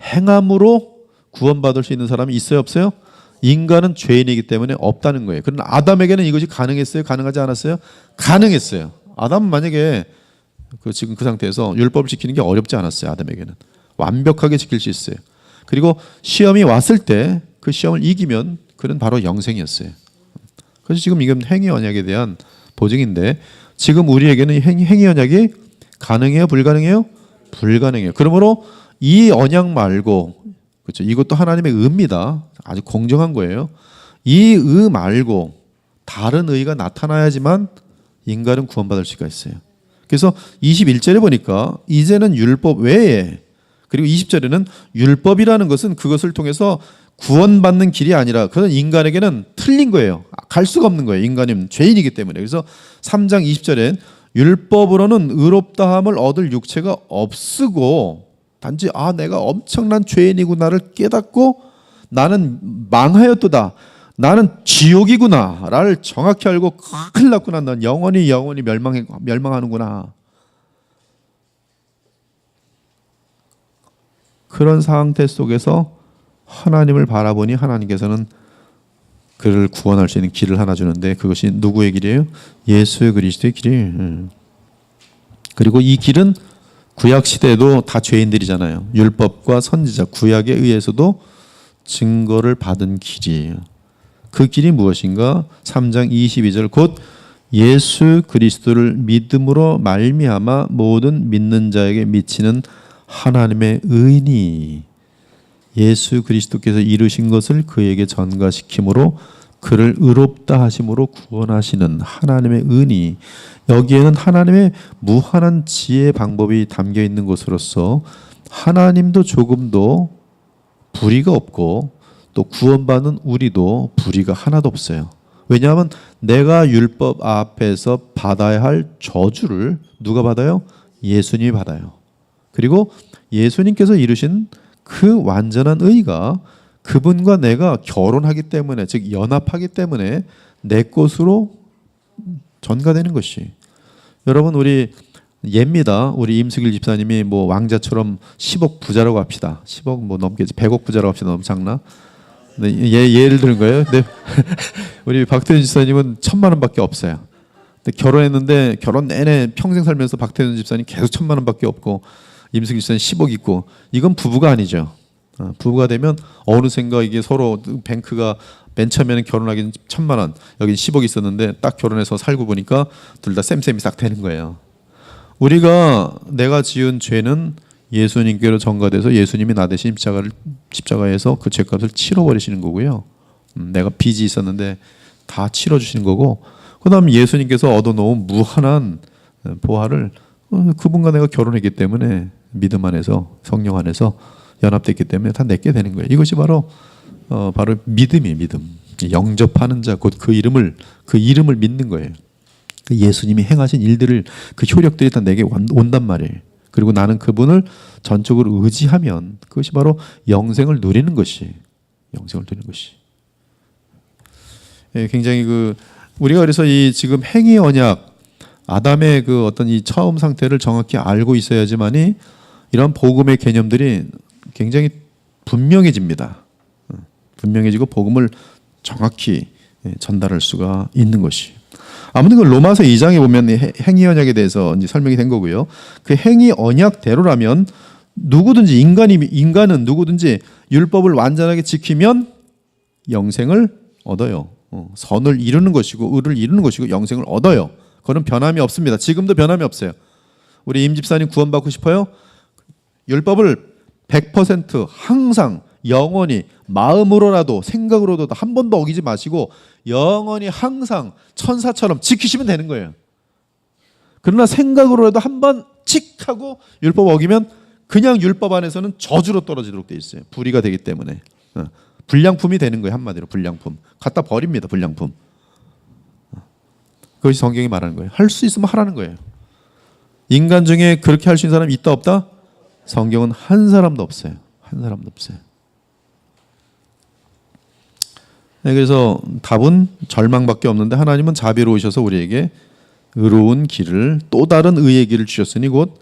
행함으로 구원받을 수 있는 사람이 있어요, 없어요? 인간은 죄인이기 때문에 없다는 거예요. 그러나 아담에게는 이것이 가능했어요? 가능하지 않았어요? 가능했어요. 아담은 만약에 지금 그 상태에서 율법을 지키는 게 어렵지 않았어요. 아담에게는 완벽하게 지킬 수 있어요. 그리고 시험이 왔을 때 그 시험을 이기면 그는 바로 영생이었어요. 그래서 지금 이건 행위 언약에 대한 보증인데, 지금 우리에게는 행위 언약이 가능해요? 불가능해요? 불가능해요. 그러므로 이 언약 말고, 그렇죠, 이것도 하나님의 의입니다. 아주 공정한 거예요. 이 의 말고 다른 의가 나타나야지만 인간은 구원받을 수가 있어요. 그래서 21절에 보니까 이제는 율법 외에, 그리고 20절에는 율법이라는 것은 그것을 통해서 구원받는 길이 아니라 그건 인간에게는 틀린 거예요. 갈 수가 없는 거예요. 인간은 죄인이기 때문에. 그래서 3장 20절엔 율법으로는 의롭다함을 얻을 육체가 없으고 단지 내가 엄청난 죄인이구나를 깨닫고 나는 망하였도다, 나는 지옥이구나를 정확히 알고 큰일 났구나, 난 영원히 멸망하는구나, 그런 상태 속에서 하나님을 바라보니 하나님께서는 그를 구원할 수 있는 길을 하나 주는데, 그것이 누구의 길이에요? 예수 그리스도의 길이에요. 그리고 이 길은 구약 시대에도 다 죄인들이잖아요. 율법과 선지자, 구약에 의해서도 증거를 받은 길이에요. 그 길이 무엇인가? 3장 22절 곧 예수 그리스도를 믿음으로 말미암아 모든 믿는 자에게 미치는 하나님의 의니, 예수 그리스도께서 이루신 것을 그에게 전가시킴으로 그를 의롭다 하심으로 구원하시는 하나님의 은이, 여기에는 하나님의 무한한 지혜의 방법이 담겨 있는 것으로서 하나님도 조금도 불의가 없고 또 구원받는 우리도 불의가 하나도 없어요. 왜냐하면 내가 율법 앞에서 받아야 할 저주를 누가 받아요? 예수님이 받아요. 그리고 예수님께서 이루신 그 완전한 의가 그분과 내가 결혼하기 때문에, 즉 연합하기 때문에 내 것으로 전가되는 것이. 여러분, 우리 예입니다. 우리 임수길 집사님이 뭐 왕자처럼 10억 부자라고 합시다. 10억 뭐 넘겠지. 100억 부자라고 합시다. 너무 작나? 네, 예를 드는 거예요. 근데 우리 박태윤 집사님은 1,000만 원밖에 없어요. 근데 결혼했는데 결혼 내내 평생 살면서 박태윤 집사님 계속 1,000만 원밖에 없고 임수길 집사님 10억 있고, 이건 부부가 아니죠. 부부가 되면 어느샌가 이게 서로, 뱅크가 맨 처음에는 결혼하기는 1,000만 원, 여기 10억 있었는데 딱 결혼해서 살고 보니까 둘 다 쌤쌤이 싹 되는 거예요. 우리가 내가 지은 죄는 예수님께로 전가돼서 예수님이 나 대신 십자가에서 그 죄값을 치러버리시는 거고요. 내가 빚이 있었는데 다 치러주시는 거고, 그 다음 예수님께서 얻어놓은 무한한 보화를 그분과 내가 결혼했기 때문에, 믿음 안에서, 성령 안에서 연합됐기 때문에 다 내게 되는 거예요. 이것이 바로 믿음이에요. 믿음. 영접하는 자, 곧 그 이름을 믿는 거예요. 그 예수님이 행하신 일들을, 그 효력들이 다 내게 온단 말이에요. 그리고 나는 그분을 전적으로 의지하면 그것이 바로 영생을 누리는 것이, 영생을 누리는 것이. 예, 굉장히 우리가 그래서 이 지금 행위 언약, 아담의 그 어떤 이 처음 상태를 정확히 알고 있어야지만이 이런 복음의 개념들이 굉장히 분명해집니다. 분명해지고 복음을 정확히 전달할 수가 있는 것이. 아무튼 그 로마서 2장에 보면 행위 언약에 대해서 이제 설명이 된 거고요. 그 행위 언약대로라면 누구든지 인간은 누구든지 율법을 완전하게 지키면 영생을 얻어요. 선을 이루는 것이고 의를 이루는 것이고 영생을 얻어요. 그건 변함이 없습니다. 지금도 변함이 없어요. 우리 임 집사님 구원받고 싶어요? 율법을 100% 항상 영원히 마음으로라도 생각으로라도 한 번도 어기지 마시고 영원히 항상 천사처럼 지키시면 되는 거예요. 그러나 생각으로라도 한 번 칙 하고 율법 어기면 그냥 율법 안에서는 저주로 떨어지도록 돼 있어요. 불의가 되기 때문에. 불량품이 되는 거예요. 한마디로 불량품. 갖다 버립니다. 불량품. 그것이 성경이 말하는 거예요. 할 수 있으면 하라는 거예요. 인간 중에 그렇게 할 수 있는 사람이 있다 없다? 성경은 한 사람도 없어요. 한 사람도 없어요. 네, 그래서 답은 절망밖에 없는데 하나님은 자비로우셔서 우리에게 의로운 길을, 또 다른 의의 길을 주셨으니 곧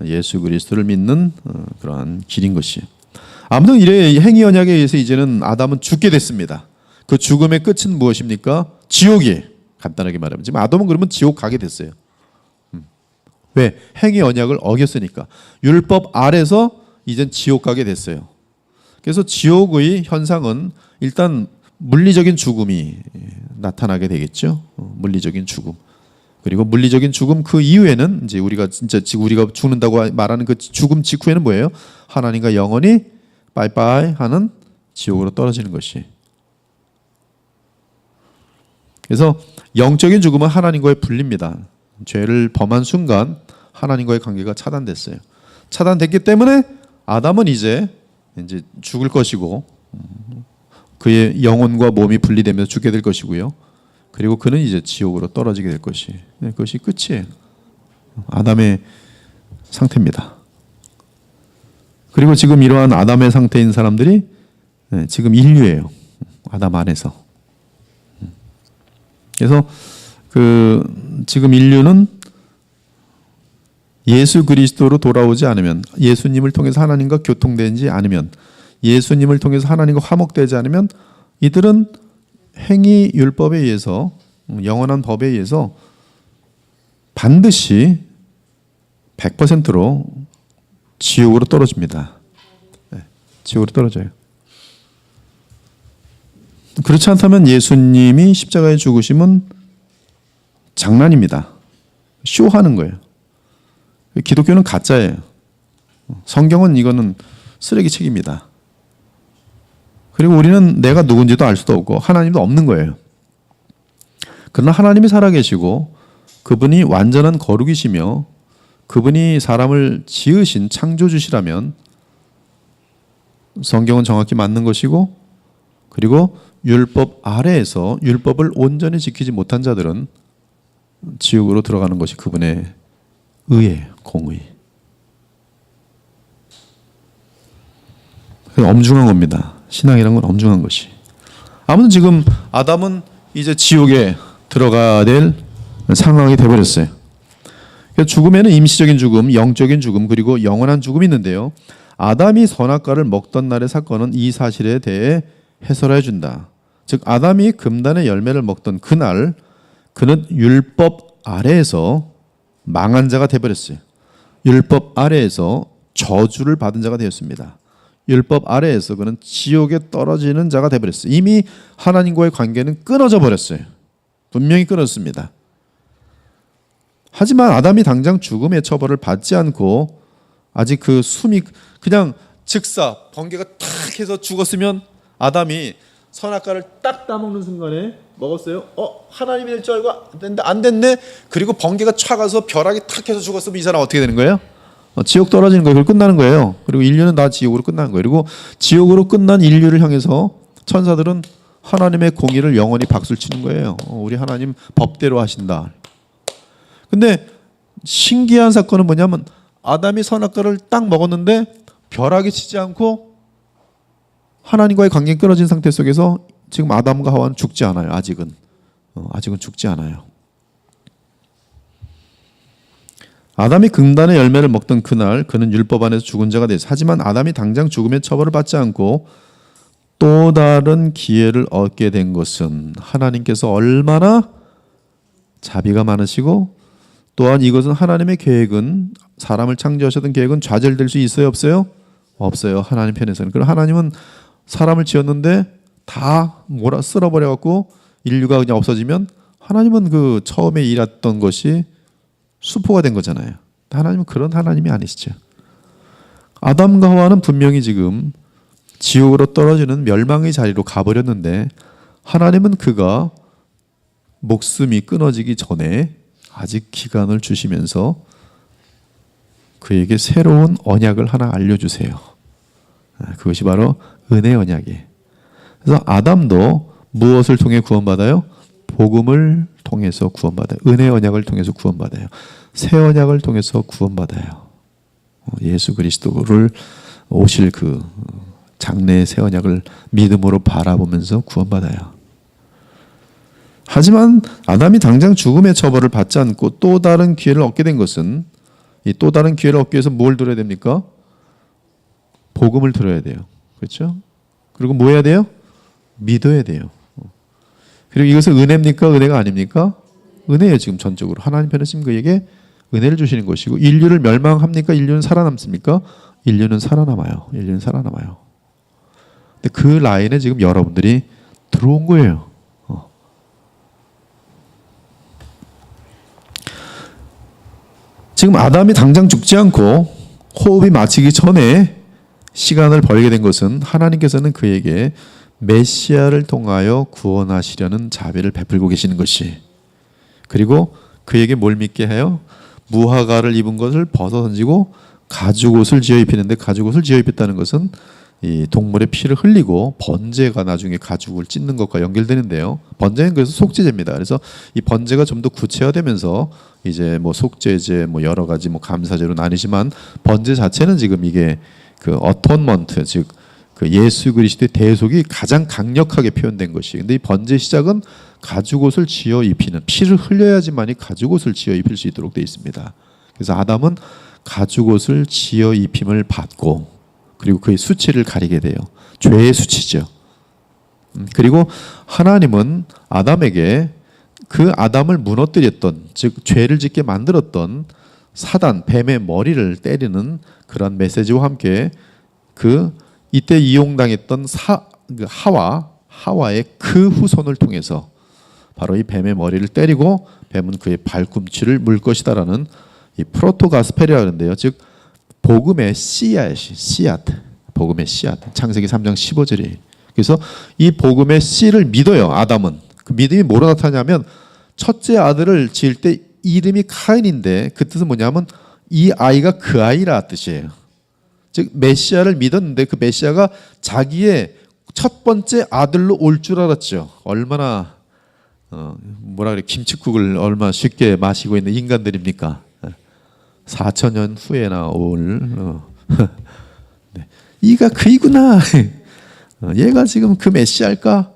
예수 그리스도를 믿는 그러한 길인 것이. 아무튼 이래 행위 언약에 의해서 이제는 아담은 죽게 됐습니다. 그 죽음의 끝은 무엇입니까? 지옥이. 간단하게 말하면 지금 아담은 그러면 지옥 가게 됐어요. 왜? 행위 언약을 어겼으니까. 율법 아래서 이젠 지옥 가게 됐어요. 그래서 지옥의 현상은 일단 물리적인 죽음이 나타나게 되겠죠. 물리적인 죽음. 그리고 물리적인 죽음 그 이후에는 이제 우리가 죽는다고 말하는 그 죽음 직후에는 뭐예요? 하나님과 영원히 빠이빠이 하는 지옥으로 떨어지는 것이. 그래서 영적인 죽음은 하나님과의 분리입니다. 죄를 범한 순간 하나님과의 관계가 차단됐어요. 차단됐기 때문에 아담은 이제 죽을 것이고 그의 영혼과 몸이 분리되면서 죽게 될 것이고요. 그리고 그는 이제 지옥으로 떨어지게 될 것이. 그것이 끝이에요. 아담의 상태입니다. 그리고 지금 이러한 아담의 상태인 사람들이 지금 인류예요. 아담 안에서. 그래서 지금 인류는 예수 그리스도로 돌아오지 않으면, 예수님을 통해서 하나님과 교통되지 않으면, 예수님을 통해서 하나님과 화목되지 않으면 이들은 행위 율법에 의해서, 영원한 법에 의해서 반드시 100%로 지옥으로 떨어집니다. 지옥으로 떨어져요. 그렇지 않다면 예수님이 십자가에 죽으심은 장난입니다. 쇼하는 거예요. 기독교는 가짜예요. 성경은 이거는 쓰레기책입니다. 그리고 우리는 내가 누군지도 알 수도 없고 하나님도 없는 거예요. 그러나 하나님이 살아계시고 그분이 완전한 거룩이시며 그분이 사람을 지으신 창조주시라면 성경은 정확히 맞는 것이고, 그리고 율법 아래에서 율법을 온전히 지키지 못한 자들은 지옥으로 들어가는 것이 그분의 의예요. 공의. 엄중한 겁니다. 신앙이란 건 엄중한 것이. 아무튼 지금 아담은 이제 지옥에 들어가야 될 상황이 되어버렸어요. 죽음에는 임시적인 죽음, 영적인 죽음, 그리고 영원한 죽음이 있는데요. 아담이 선악과를 먹던 날의 사건은 이 사실에 대해 해설해 준다. 즉 아담이 금단의 열매를 먹던 그날 그는 율법 아래에서 망한 자가 되어버렸어요. 율법 아래에서 저주를 받은 자가 되었습니다. 율법 아래에서 그는 지옥에 떨어지는 자가 되어버렸어요. 이미 하나님과의 관계는 끊어져 버렸어요. 분명히 끊었습니다. 하지만 아담이 당장 죽음의 처벌을 받지 않고 아직 그 숨이 그냥 즉사 번개가 탁 해서 죽었으면 아담이 선악과를 딱 따먹는 순간에 먹었어요. 하나님이 될 줄 알고 안 됐네. 그리고 번개가 차가서 벼락이 탁 해서 죽었으면 이 사람 어떻게 되는 거예요? 지옥 떨어지는 거예요. 그리고 끝나는 거예요. 그리고 인류는 다 지옥으로 끝나는 거예요. 그리고 지옥으로 끝난 인류를 향해서 천사들은 하나님의 공의를 영원히 박수를 치는 거예요. 우리 하나님 법대로 하신다. 근데 신기한 사건은 뭐냐면 아담이 선악과를 딱 먹었는데 벼락이 치지 않고 하나님과의 관계가 끊어진 상태 속에서 지금 아담과 하와는 죽지 않아요. 아직은 죽지 않아요. 아담이 금단의 열매를 먹던 그날 그는 율법 안에서 죽은 자가 됐어요. 하지만 아담이 당장 죽음의 처벌을 받지 않고 또 다른 기회를 얻게 된 것은 하나님께서 얼마나 자비가 많으시고, 또한 이것은 하나님의 계획은, 사람을 창조하셨던 계획은 좌절될 수 있어요, 없어요? 없어요. 하나님 편에서는. 그럼 하나님은 사람을 지었는데 다 쓸어버려 갖고 인류가 그냥 없어지면 하나님은 그 처음에 일했던 것이 수포가 된 거잖아요. 하나님은 그런 하나님이 아니시죠. 아담과 하와는 분명히 지금 지옥으로 떨어지는 멸망의 자리로 가버렸는데 하나님은 그가 목숨이 끊어지기 전에 아직 기간을 주시면서 그에게 새로운 언약을 하나 알려주세요. 그것이 바로 은혜 언약이에요. 그래서 아담도 무엇을 통해 구원받아요? 복음을 통해서 구원받아요. 은혜 언약을 통해서 구원받아요. 새 언약을 통해서 구원받아요. 예수 그리스도를 오실 그 장래의 새 언약을 믿음으로 바라보면서 구원받아요. 하지만 아담이 당장 죽음의 처벌을 받지 않고 또 다른 기회를 얻게 된 것은, 이 또 다른 기회를 얻기 위해서 뭘 들어야 됩니까? 복음을 들어야 돼요. 그렇죠? 그리고 뭐 해야 돼요? 믿어야 돼요. 그리고 이것은 은혜입니까? 은혜가 아닙니까? 은혜예요. 지금 전적으로 하나님 편에서 그에게 은혜를 주시는 것이고, 인류를 멸망합니까? 인류는 살아남습니까? 인류는 살아남아요. 인류는 살아남아요. 근데 그 라인에 지금 여러분들이 들어온 거예요. 지금 아담이 당장 죽지 않고 호흡이 마치기 전에 시간을 벌게 된 것은 하나님께서는 그에게 메시아를 통하여 구원하시려는 자비를 베풀고 계시는 것이, 그리고 그에게 뭘 믿게 해요? 무화과를 입은 것을 벗어 던지고 가죽옷을 지어 입히는데, 가죽옷을 지어 입혔다는 것은 이 동물의 피를 흘리고 번제가 나중에 가죽을 찢는 것과 연결되는데요. 번제는 그래서 속죄제입니다. 그래서 이 번제가 좀 더 구체화되면서 이제 뭐 속죄제, 뭐 여러 가지 뭐 감사제로 나뉘지만 번제 자체는 지금 이게 그 어톤먼트, 즉 그 예수 그리스도의 대속이 가장 강력하게 표현된 것이. 근데 이 번제의 시작은 가죽옷을 지어 입히는, 피를 흘려야지만이 가죽옷을 지어 입힐 수 있도록 되어 있습니다. 그래서 아담은 가죽옷을 지어 입힘을 받고, 그리고 그의 수치를 가리게 돼요. 죄의 수치죠. 그리고 하나님은 아담에게 그 아담을 무너뜨렸던, 즉 죄를 짓게 만들었던 사단, 뱀의 머리를 때리는 그런 메시지와 함께 이때 이용당했던 하와의 그 후손을 통해서 바로 이 뱀의 머리를 때리고 뱀은 그의 발꿈치를 물 것이다라는 이 프로토가스펠이라고 하는데요. 즉 복음의 씨앗, 복음의 씨앗. 창세기 3장 15절이에요. 그래서 이 복음의 씨를 믿어요. 아담은. 그 믿음이 뭐로 나타나냐면 첫째 아들을 지을 때 이름이 카인인데 그 뜻은 뭐냐면 이 아이가 그 아이라 뜻이에요. 즉 메시아를 믿었는데 그 메시아가 자기의 첫 번째 아들로 올 줄 알았죠. 얼마나 김칫국을 얼마나 쉽게 마시고 있는 인간들입니까? 4,000년 후에나 올 네. 이가 그이구나. 얘가 지금 그 메시아일까?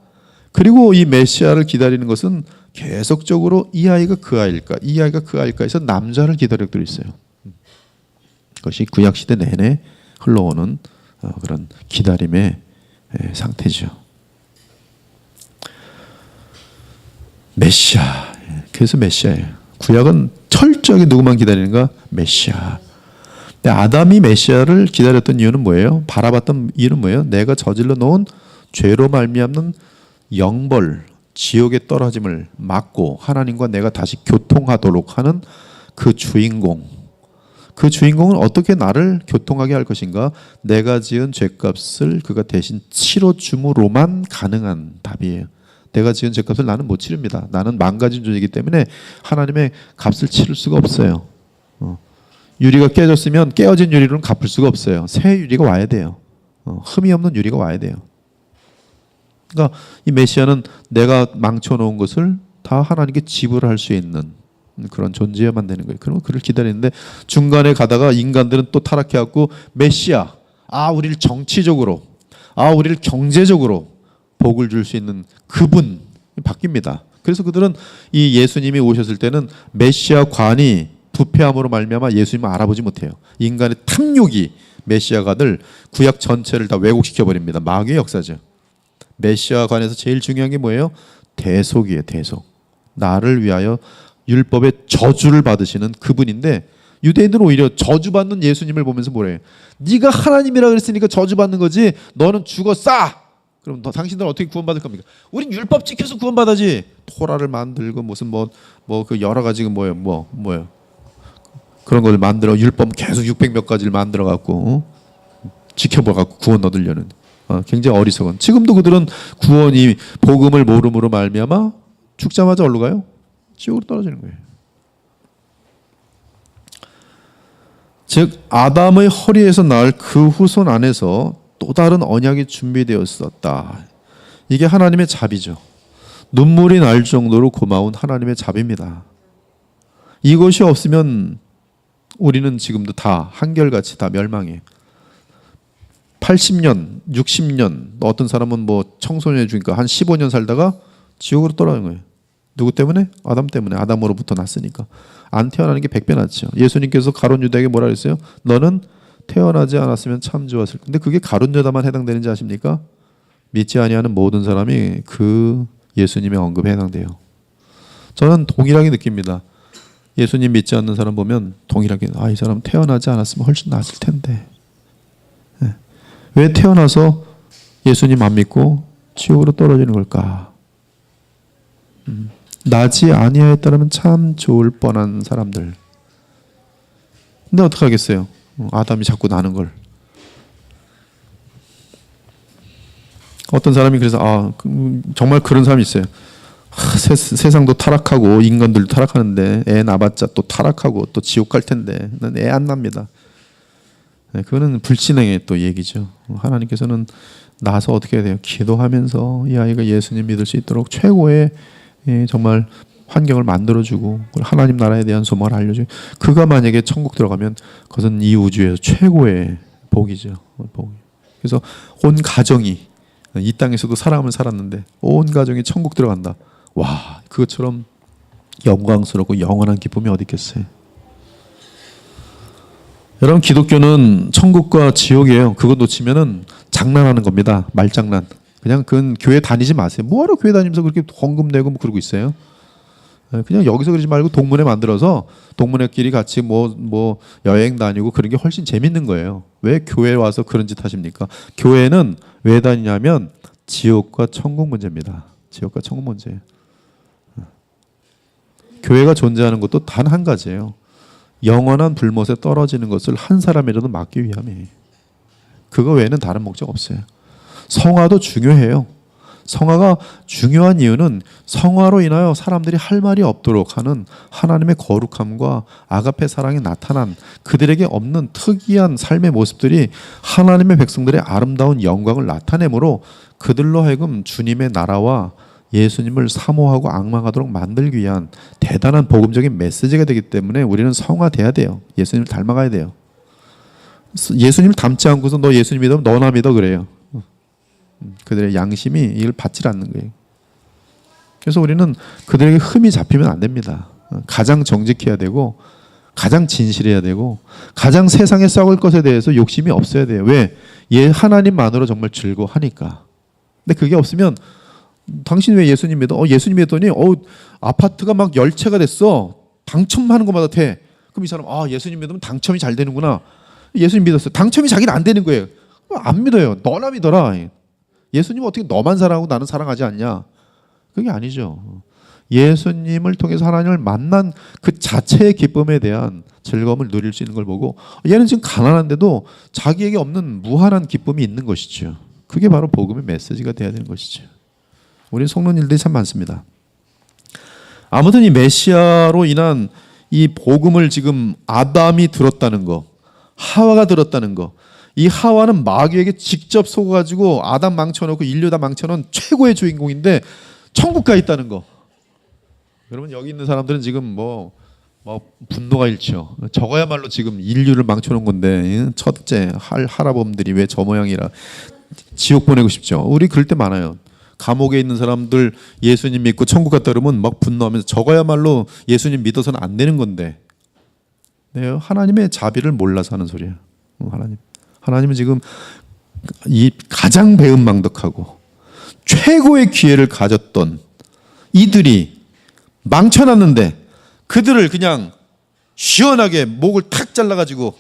그리고 이 메시아를 기다리는 것은 계속적으로 이 아이가 그 아이일까? 이 아이가 그 아이일까? 해서 남자를 기다리고 있어요. 그것이 구약시대 내내 흘러오는 그런 기다림의 상태죠. 메시아. 그래서 메시아예요. 구약은 철저하게 누구만 기다리는가? 메시아. 근데 아담이 메시아를 기다렸던 이유는 뭐예요? 바라봤던 이유는 뭐예요? 내가 저질러 놓은 죄로 말미암는 영벌, 지옥의 떨어짐을 막고 하나님과 내가 다시 교통하도록 하는 그 주인공. 그 주인공은 어떻게 나를 교통하게 할 것인가? 내가 지은 죄값을 그가 대신 치러줌으로만 가능한 답이에요. 내가 지은 죄값을 나는 못 치릅니다. 나는 망가진 존재이기 때문에 하나님의 값을 치를 수가 없어요. 유리가 깨졌으면 깨어진 유리로는 갚을 수가 없어요. 새 유리가 와야 돼요. 흠이 없는 유리가 와야 돼요. 그러니까 이 메시아는 내가 망쳐놓은 것을 다 하나님께 지불할 수 있는 그런 존재여만 되는 거예요. 그러면 그를 기다리는데 중간에 가다가 인간들은 또 타락해갖고 메시아, 우리를 정치적으로, 우리를 경제적으로 복을 줄 수 있는 그분 바뀝니다. 그래서 그들은 이 예수님이 오셨을 때는 메시아 관이 부패함으로 말미암아 예수님을 알아보지 못해요. 인간의 탐욕이 메시아관을 구약 전체를 다 왜곡시켜 버립니다. 마귀의 역사죠. 메시아 관에서 제일 중요한 게 뭐예요? 대속이에요. 대속. 나를 위하여 율법의 저주를 받으시는 그분인데 유대인들은 오히려 저주받는 예수님을 보면서 뭐래요? 네가 하나님이라 그랬으니까 저주받는 거지. 너는 죽어 싸. 그럼 당신들은 어떻게 구원받을 겁니까? 우린 율법 지켜서 구원받아지. 토라를 만들고 무슨 그 여러 가지 뭐예요? 그런 걸 만들어 율법 계속 600몇 가지를 만들어 갖고 지켜봐 갖고 구원 얻으려는 굉장히 어리석은. 지금도 그들은 구원이 복음을 모름으로 말미암아 죽자마자 어디로 가요? 지옥으로 떨어지는 거예요. 즉 아담의 허리에서 날 그 후손 안에서 또 다른 언약이 준비되었었다. 이게 하나님의 자비죠. 눈물이 날 정도로 고마운 하나님의 자비입니다. 이것이 없으면 우리는 지금도 다 한결같이 다 멸망해. 80년, 60년, 어떤 사람은 청소년 중이니까 한 15년 살다가 지옥으로 떨어지는 거예요. 누구 때문에? 아담 때문에. 아담으로부터 났으니까. 안 태어나는 게 100배 낫죠. 예수님께서 가룟 유다에게 뭐라 그랬어요? 너는 태어나지 않았으면 참 좋았을 텐데. 근데 그게 가룟 유다만 해당되는지 아십니까? 믿지 아니하는 모든 사람이 그 예수님의 언급에 해당돼요. 저는 동일하게 느낍니다. 예수님 믿지 않는 사람 보면 동일하게 이 사람 태어나지 않았으면 훨씬 낫을 텐데. 네. 왜 태어나서 예수님 안 믿고 지옥으로 떨어지는 걸까? 나지 아니하였다면 참 좋을 뻔한 사람들. 근데 어떡하겠어요? 아담이 자꾸 나는 걸. 어떤 사람이 그래서 정말 그런 사람이 있어요. 세상도 타락하고 인간들도 타락하는데 애 낳아봤자 또 타락하고 또 지옥 갈 텐데 난 애 안 납니다. 네, 그거는 불신앙의 또 얘기죠. 하나님께서는 나서 어떻게 해야 돼요? 기도하면서 이 아이가 예수님 믿을 수 있도록 최고의 정말 환경을 만들어주고 하나님 나라에 대한 소망을 알려주고, 그가 만약에 천국 들어가면 그것은 이 우주에서 최고의 복이죠. 복. 그래서 온 가정이 이 땅에서도 사람을 살았는데 온 가정이 천국 들어간다. 와, 그것처럼 영광스럽고 영원한 기쁨이 어디 있겠어요? 여러분, 기독교는 천국과 지옥이에요. 그거 놓치면은 장난하는 겁니다. 말장난. 그냥 그건 교회 다니지 마세요. 뭐하러 교회 다니면서 그렇게 헌금 내고 뭐 그러고 있어요? 그냥 여기서 그러지 말고 동문회 만들어서 동문회끼리 같이 뭐 여행 다니고 그런 게 훨씬 재밌는 거예요. 왜 교회 와서 그런 짓 하십니까? 교회는 왜 다니냐면 지옥과 천국 문제입니다. 지옥과 천국 문제예요. 교회가 존재하는 것도 단 한 가지예요. 영원한 불못에 떨어지는 것을 한 사람이라도 막기 위함이에요. 그거 외에는 다른 목적 없어요. 성화도 중요해요. 성화가 중요한 이유는 성화로 인하여 사람들이 할 말이 없도록 하는 하나님의 거룩함과 아가페 사랑이 나타난 그들에게 없는 특이한 삶의 모습들이 하나님의 백성들의 아름다운 영광을 나타내므로 그들로 하여금 주님의 나라와 예수님을 사모하고 앙망하도록 만들기 위한 대단한 복음적인 메시지가 되기 때문에 우리는 성화돼야 돼요. 예수님을 닮아가야 돼요. 예수님을 닮지 않고서 너 예수님 믿으면 너나 믿어 그래요. 그들의 양심이 이걸 받지 않는 거예요. 그래서 우리는 그들에게 흠이 잡히면 안 됩니다. 가장 정직해야 되고 가장 진실해야 되고 가장 세상에 썩을 것에 대해서 욕심이 없어야 돼요. 왜? 하나님만으로 정말 즐거워하니까. 근데 그게 없으면 당신 왜 예수님 믿어? 예수님 믿었더니 아파트가 막 10채가 됐어. 당첨하는 것마다 돼. 그럼 이 사람 예수님 믿으면 당첨이 잘 되는구나. 예수님 믿었어. 당첨이 자기는 안 되는 거예요. 안 믿어요. 너나 믿어라. 예수님 어떻게 너만 사랑하고 나는 사랑하지 않냐? 그게 아니죠. 예수님을 통해서 하나님을 만난 그 자체의 기쁨에 대한 즐거움을 누릴 수 있는 걸 보고 얘는 지금 가난한데도 자기에게 없는 무한한 기쁨이 있는 것이죠. 그게 바로 복음의 메시지가 돼야 되는 것이죠. 우리는 속는 일들이 참 많습니다. 아무튼 이 메시아로 인한 이 복음을 지금 아담이 들었다는 거, 하와가 들었다는 거, 이 하와는 마귀에게 직접 속아가지고 아담 망쳐놓고 인류 다 망쳐놓은 최고의 주인공인데 천국 가 있다는 거. 여러분 여기 있는 사람들은 지금 뭐 분노가 일치요. 저거야말로 지금 인류를 망쳐놓은 건데 첫째 할아범들이 왜 저 모양이라 지옥 보내고 싶죠. 우리 그럴 때 많아요. 감옥에 있는 사람들 예수님 믿고 천국 갔다 그러면 막 분노하면서 저거야말로 예수님 믿어서는 안 되는 건데. 네, 하나님의 자비를 몰라서 하는 소리예요. 하나님은 지금 이 가장 배은망덕하고 최고의 기회를 가졌던 이들이 망쳐놨는데 그들을 그냥 시원하게 목을 탁 잘라가지고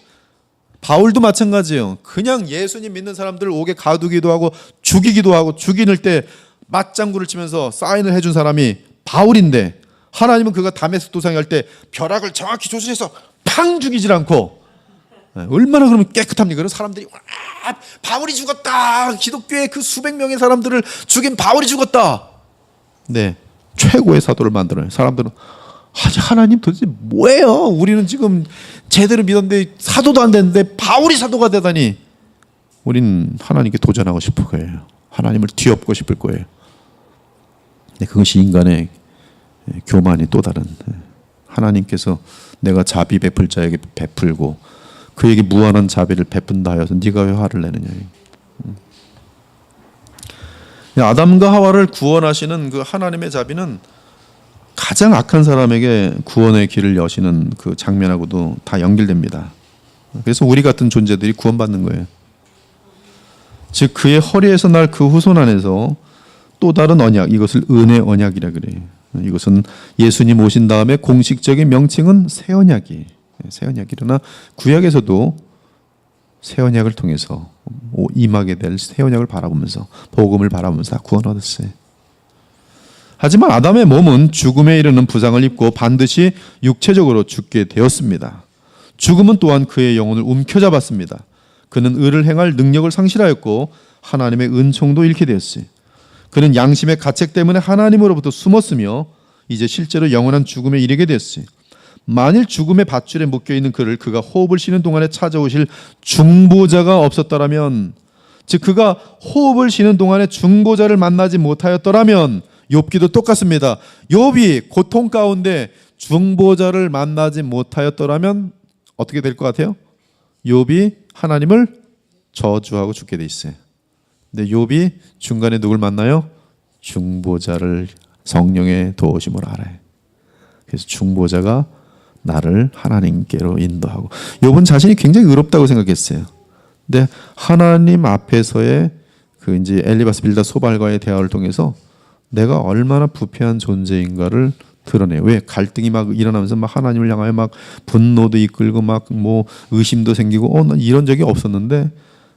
바울도 마찬가지예요. 그냥 예수님 믿는 사람들 옥에 가두기도 하고 죽이기도 하고 죽이는 때 맞장구를 치면서 사인을 해준 사람이 바울인데 하나님은 그가 다메섹 도상에 할 때 벼락을 정확히 조준해서 팡 죽이질 않고 얼마나 그러면 깨끗합니까? 그런 사람들이 와, 바울이 죽었다. 기독교의 그 수백 명의 사람들을 죽인 바울이 죽었다. 네, 최고의 사도를 만들어요. 사람들은 하나님 도대체 뭐예요? 우리는 지금 제대로 믿었는데 사도도 안 됐는데 바울이 사도가 되다니. 우린 하나님께 도전하고 싶을 거예요. 하나님을 뒤엎고 싶을 거예요. 네, 그것이 인간의 교만이 또 다른. 하나님께서 내가 자비 베풀 자에게 베풀고 그에게 무한한 자비를 베푼다 하여서 네가 왜 화를 내느냐. 아담과 하와를 구원하시는 그 하나님의 자비는 가장 악한 사람에게 구원의 길을 여시는 그 장면하고도 다 연결됩니다. 그래서 우리 같은 존재들이 구원받는 거예요. 즉 그의 허리에서 날 그 후손 안에서 또 다른 언약, 이것을 은혜 언약이라 그래요. 이것은 예수님 오신 다음에 공식적인 명칭은 새 언약이에요. 새 언약이러나 구약에서도 새 언약을 통해서 임하게 될 새 언약을 바라보면서 복음을 바라보면서 다 구원 얻었어요. 하지만 아담의 몸은 죽음에 이르는 부상을 입고 반드시 육체적으로 죽게 되었습니다. 죽음은 또한 그의 영혼을 움켜잡았습니다. 그는 의를 행할 능력을 상실하였고 하나님의 은총도 잃게 되었어요. 그는 양심의 가책 때문에 하나님으로부터 숨었으며 이제 실제로 영원한 죽음에 이르게 되었어요. 만일 죽음의 밧줄에 묶여있는 그를 그가 호흡을 쉬는 동안에 찾아오실 중보자가 없었더라면, 즉 그가 호흡을 쉬는 동안에 중보자를 만나지 못하였더라면, 욥기도 똑같습니다. 욥이 고통 가운데 중보자를 만나지 못하였더라면 어떻게 될 것 같아요? 욥이 하나님을 저주하고 죽게 돼 있어요. 근데 욥이 중간에 누굴 만나요? 중보자를 성령의 도우심을 알아요. 그래서 중보자가 나를 하나님께로 인도하고, 욥은 자신이 굉장히 의롭다고 생각했어요. 근데 하나님 앞에서의 그 이제 엘리바스 빌다 소발과의 대화를 통해서 내가 얼마나 부패한 존재인가를 드러내요. 왜? 갈등이 막 일어나면서 막 하나님을 향하여 막 분노도 이끌고 막 뭐 의심도 생기고 난 이런 적이 없었는데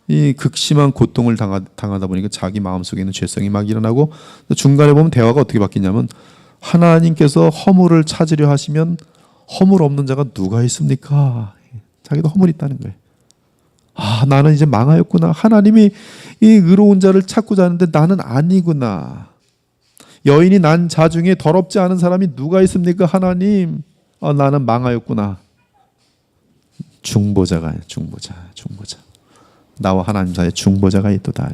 이 극심한 고통을 당하다 보니까 자기 마음속에 있는 죄성이 막 일어나고, 중간에 보면 대화가 어떻게 바뀌냐면 하나님께서 허물을 찾으려 하시면 허물 없는 자가 누가 있습니까? 자기도 허물이 있다는 거예요. 아, 나는 이제 망하였구나. 하나님이 이 의로운 자를 찾고자 하는데 나는 아니구나. 여인이 난 자 중에 더럽지 않은 사람이 누가 있습니까? 하나님, 나는 망하였구나. 중보자가, 중보자. 나와 하나님 사이에 중보자가 있도다.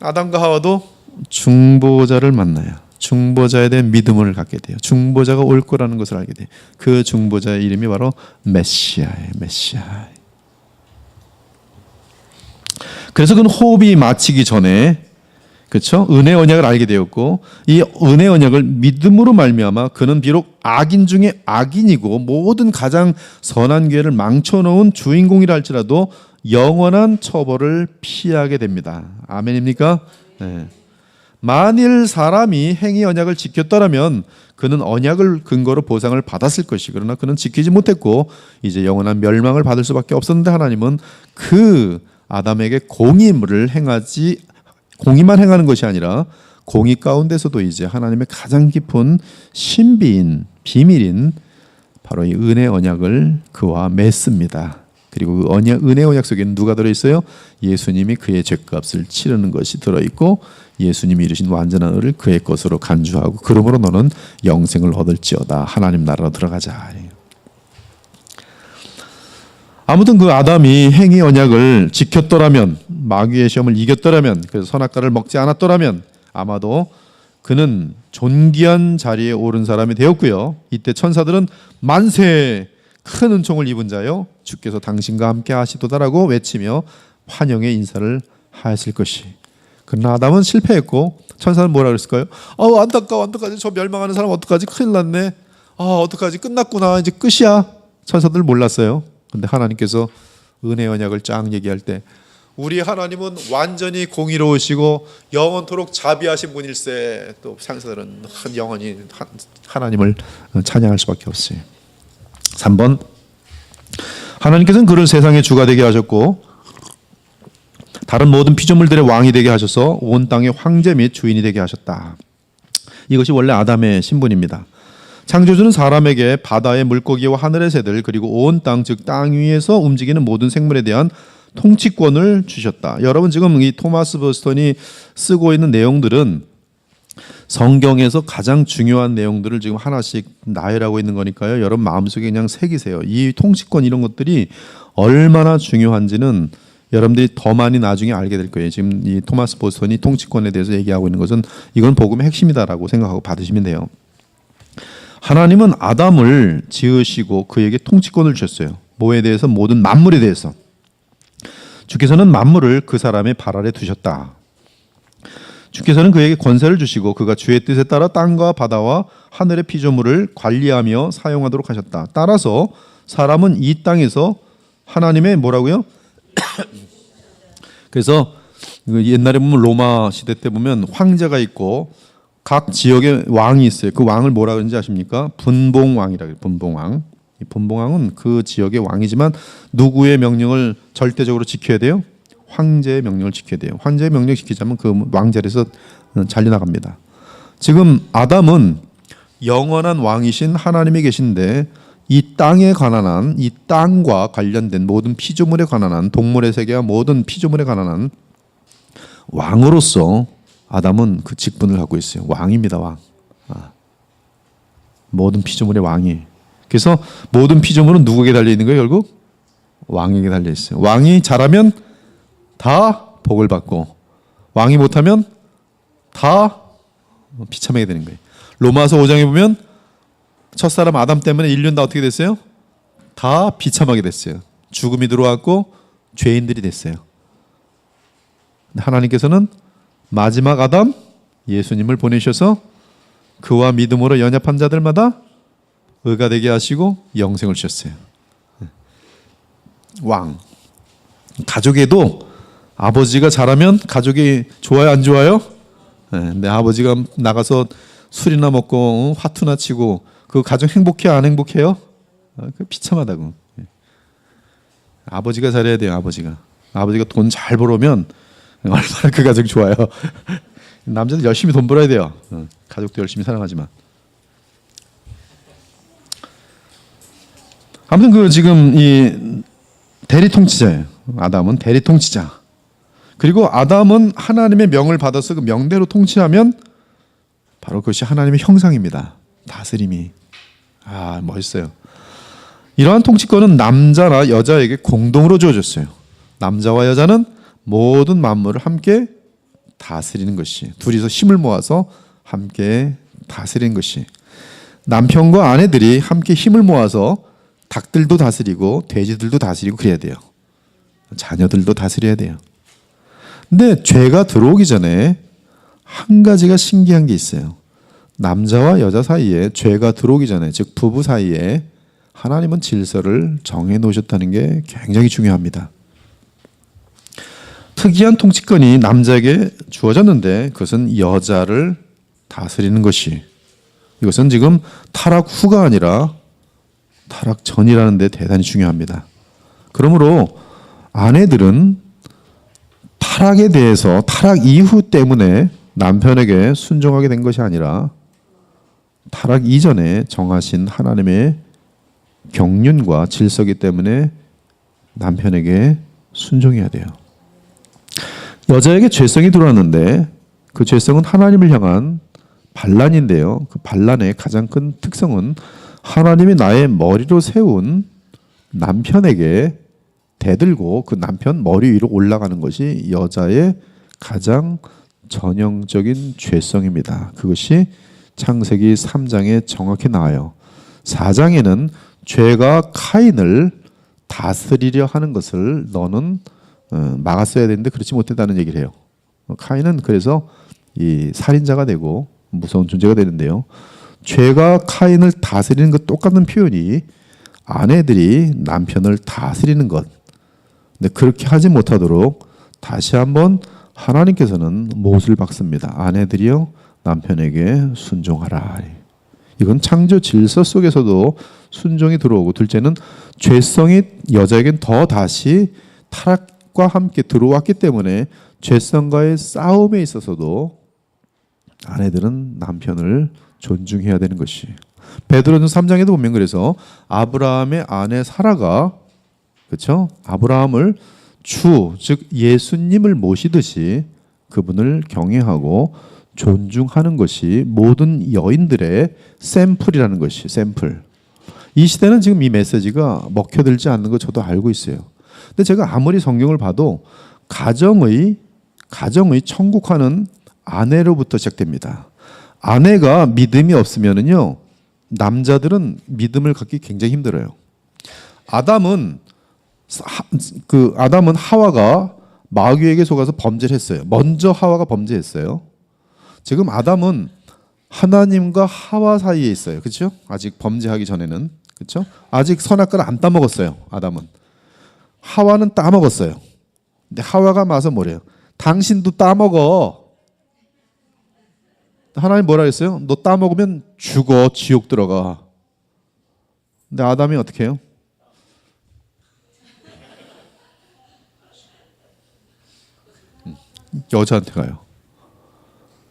아담과 하와도 중보자를 만나요. 중보자에 대한 믿음을 갖게 돼요. 중보자가 올 거라는 것을 알게 돼요. 그 중보자의 이름이 바로 메시아예요. 메시아. 그래서 그는 호흡이 마치기 전에, 그렇죠? 은혜 언약을 알게 되었고, 이 은혜 언약을 믿음으로 말미암아 그는 비록 악인 중에 악인이고 모든 가장 선한 기회를 망쳐놓은 주인공이라 할지라도 영원한 처벌을 피하게 됩니다. 아멘입니까? 네. 만일 사람이 행위 언약을 지켰더라면 그는 언약을 근거로 보상을 받았을 것이, 그러나 그는 지키지 못했고 이제 영원한 멸망을 받을 수밖에 없었는데, 하나님은 그 아담에게 공의만 행하는 것이 아니라 공의 가운데서도 이제 하나님의 가장 깊은 신비인 비밀인 바로 이 은혜 언약을 그와 맺습니다. 그리고 그 은혜 언약 속에는 누가 들어있어요? 예수님이 그의 죄값을 치르는 것이 들어있고, 예수님이 이루신 완전한 의를 그의 것으로 간주하고, 그러므로 너는 영생을 얻을지어다. 하나님 나라로 들어가자. 아무튼 그 아담이 행위 언약을 지켰더라면, 마귀의 시험을 이겼더라면, 그래서 선악과를 먹지 않았더라면 아마도 그는 존귀한 자리에 오른 사람이 되었고요. 이때 천사들은 만세, 큰 은총을 입은 자요, 주께서 당신과 함께 하시도다라고 외치며 환영의 인사를 하였을 것이. 그러나 아담은 실패했고, 천사는 뭐라 그랬을까요? 안타까워, 어떡하지? 저 멸망하는 사람 어떡하지? 큰일 났네. 어떡하지? 끝났구나. 이제 끝이야. 천사들 몰랐어요. 근데 하나님께서 은혜 언약을 쫙 얘기할 때, 우리 하나님은 완전히 공의로우시고 영원토록 자비하신 분일세. 또 천사들은 영원히 하나님을 찬양할 수밖에 없어요. 3번, 하나님께서는 그를 세상의 주가 되게 하셨고 다른 모든 피조물들의 왕이 되게 하셔서 온 땅의 황제 및 주인이 되게 하셨다. 이것이 원래 아담의 신분입니다. 창조주는 사람에게 바다의 물고기와 하늘의 새들, 그리고 온 땅, 즉 땅 위에서 움직이는 모든 생물에 대한 통치권을 주셨다. 여러분, 지금 이 토마스 버스턴이 쓰고 있는 내용들은 성경에서 가장 중요한 내용들을 지금 하나씩 나열하고 있는 거니까요. 여러분 마음속에 그냥 새기세요. 이 통치권 이런 것들이 얼마나 중요한지는 여러분들이 더 많이 나중에 알게 될 거예요. 지금 이 토마스 버스턴이 통치권에 대해서 얘기하고 있는 것은 이건 복음의 핵심이다라고 생각하고 받으시면 돼요. 하나님은 아담을 지으시고 그에게 통치권을 주셨어요. 뭐에 대해서? 모든 만물에 대해서. 주께서는 만물을 그 사람의 발 아래 두셨다. 주께서는 그에게 권세를 주시고 그가 주의 뜻에 따라 땅과 바다와 하늘의 피조물을 관리하며 사용하도록 하셨다. 따라서 사람은 이 땅에서 하나님의 뭐라고요? 그래서 옛날에 보면 로마 시대 때 보면 황제가 있고 각 지역에 왕이 있어요. 그 왕을 뭐라 그러는지 아십니까? 분봉왕이라고 해요. 분봉왕. 이 분봉왕은 그 지역의 왕이지만 누구의 명령을 절대적으로 지켜야 돼요? 황제의 명령을 지켜야 돼요. 황제의 명령을 지키자면 그 왕자리에서 잘려나갑니다. 지금 아담은 영원한 왕이신 하나님이 계신데 이 땅에 관한 한, 이 땅과 관련된 모든 피조물에 관한 한, 동물의 세계와 모든 피조물에 관한 한 왕으로서 아담은 그 직분을 갖고 있어요. 왕입니다. 왕. 모든 피조물의 왕이. 그래서 모든 피조물은 누구에게 달려있는 거예요? 결국 왕에게 달려있어요. 왕이 잘하면 다 복을 받고 왕이 못하면 다 비참하게 되는 거예요. 로마서 5장에 보면 첫사람 아담 때문에 인류는 다 어떻게 됐어요? 다 비참하게 됐어요. 죽음이 들어왔고 죄인들이 됐어요. 하나님께서는 마지막 아담 예수님을 보내셔서 그와 믿음으로 연합한 자들마다 의가 되게 하시고 영생을 주셨어요. 왕. 가족에도 아버지가 잘하면 가족이 좋아요, 안 좋아요? 내 아버지가 나가서 술이나 먹고 화투나 치고 그 가정 행복해요, 안 행복해요? 그 비참하다고. 아버지가 잘해야 돼요. 아버지가 돈 잘 벌으면 얼마나 그 가정 좋아요. 남자들 열심히 돈 벌어야 돼요. 가족도 열심히 사랑하지만. 아무튼 그 지금 이 대리 통치자예요. 아담은 대리 통치자. 그리고 아담은 하나님의 명을 받아서 그 명대로 통치하면 바로 그것이 하나님의 형상입니다. 다스림이. 멋있어요. 이러한 통치권은 남자나 여자에게 공동으로 주어졌어요. 남자와 여자는 모든 만물을 함께 다스리는 것이, 둘이서 힘을 모아서 함께 다스리는 것이, 남편과 아내들이 함께 힘을 모아서 닭들도 다스리고 돼지들도 다스리고 그래야 돼요. 자녀들도 다스려야 돼요. 근데 죄가 들어오기 전에 한 가지가 신기한 게 있어요. 남자와 여자 사이에 죄가 들어오기 전에, 즉 부부 사이에 하나님은 질서를 정해 놓으셨다는 게 굉장히 중요합니다. 특이한 통치권이 남자에게 주어졌는데 그것은 여자를 다스리는 것이, 이것은 지금 타락 후가 아니라 타락 전이라는 데 대단히 중요합니다. 그러므로 아내들은 타락에 대해서 타락 이후 때문에 남편에게 순종하게 된 것이 아니라 타락 이전에 정하신 하나님의 경륜과 질서이기 때문에 남편에게 순종해야 돼요. 여자에게 죄성이 들어왔는데 그 죄성은 하나님을 향한 반란인데요. 그 반란의 가장 큰 특성은 하나님이 나의 머리로 세운 남편에게 대들고 그 남편 머리 위로 올라가는 것이 여자의 가장 전형적인 죄성입니다. 그것이 창세기 3장에 정확히 나와요. 4장에는 죄가 카인을 다스리려 하는 것을 너는 막았어야 되는데 그렇지 못했다는 얘기를 해요. 카인은 그래서 이 살인자가 되고 무서운 존재가 되는데요. 죄가 카인을 다스리는 것 똑같은 표현이 아내들이 남편을 다스리는 것. 근데 그렇게 하지 못하도록 다시 한번 하나님께서는 못을 박습니다. 아내들이여 남편에게 순종하라. 이건 창조 질서 속에서도 순종이 들어오고, 둘째는 죄성이 여자에겐 더 다시 타락과 함께 들어왔기 때문에 죄성과의 싸움에 있어서도 아내들은 남편을 존중해야 되는 것이. 베드로전서 3장에도 보면 그래서 아브라함의 아내 사라가, 그렇죠? 아브라함을 주, 즉 예수님을 모시듯이 그분을 경외하고 존중하는 것이 모든 여인들의 샘플이라는 것이, 샘플. 이 시대는 지금 이 메시지가 먹혀들지 않는 거 저도 알고 있어요. 근데 제가 아무리 성경을 봐도 가정의 천국화는 아내로부터 시작됩니다. 아내가 믿음이 없으면은요, 남자들은 믿음을 갖기 굉장히 힘들어요. 아담은 하와가 마귀에게 속아서 범죄를 했어요. 먼저 하와가 범죄했어요. 지금 아담은 하나님과 하와 사이에 있어요. 그렇죠? 아직 범죄하기 전에는, 그렇죠? 아직 선악과를 안 따먹었어요. 아담은. 하와는 따먹었어요. 근데 하와가 와서 뭐래요? 당신도 따먹어. 하나님 뭐라 했어요? 너 따먹으면 죽어, 지옥 들어가. 근데 아담이 어떻게 해요? 여자한테 가요.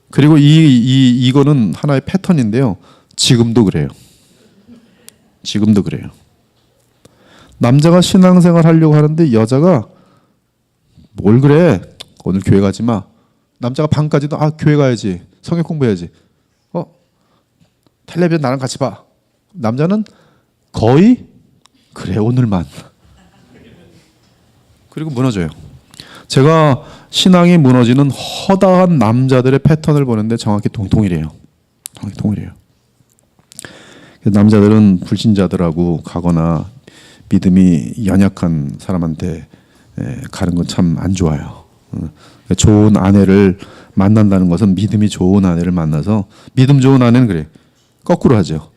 그리고 이거는 하나의 패턴인데요. 지금도 그래요. 지금도 그래요. 남자가 신앙생활 하려고 하는데 여자가 뭘 그래? 오늘 교회 가지 마. 남자가 밤까지도 교회 가야지. 성경 공부해야지. 텔레비전 나랑 같이 봐. 남자는 거의 그래 오늘만. 그리고 무너져요. 제가 신앙이 무너지는 허다한 남자들의 패턴을 보는데 정확히 동일해요. 정확히 동일해요. 남자들은 불신자들하고 가거나 믿음이 연약한 사람한테 가는 건 참 안 좋아요. 좋은 아내를 만난다는 것은 믿음이 좋은 아내를 만나서 믿음 좋은 아내는 그래 거꾸로 하죠.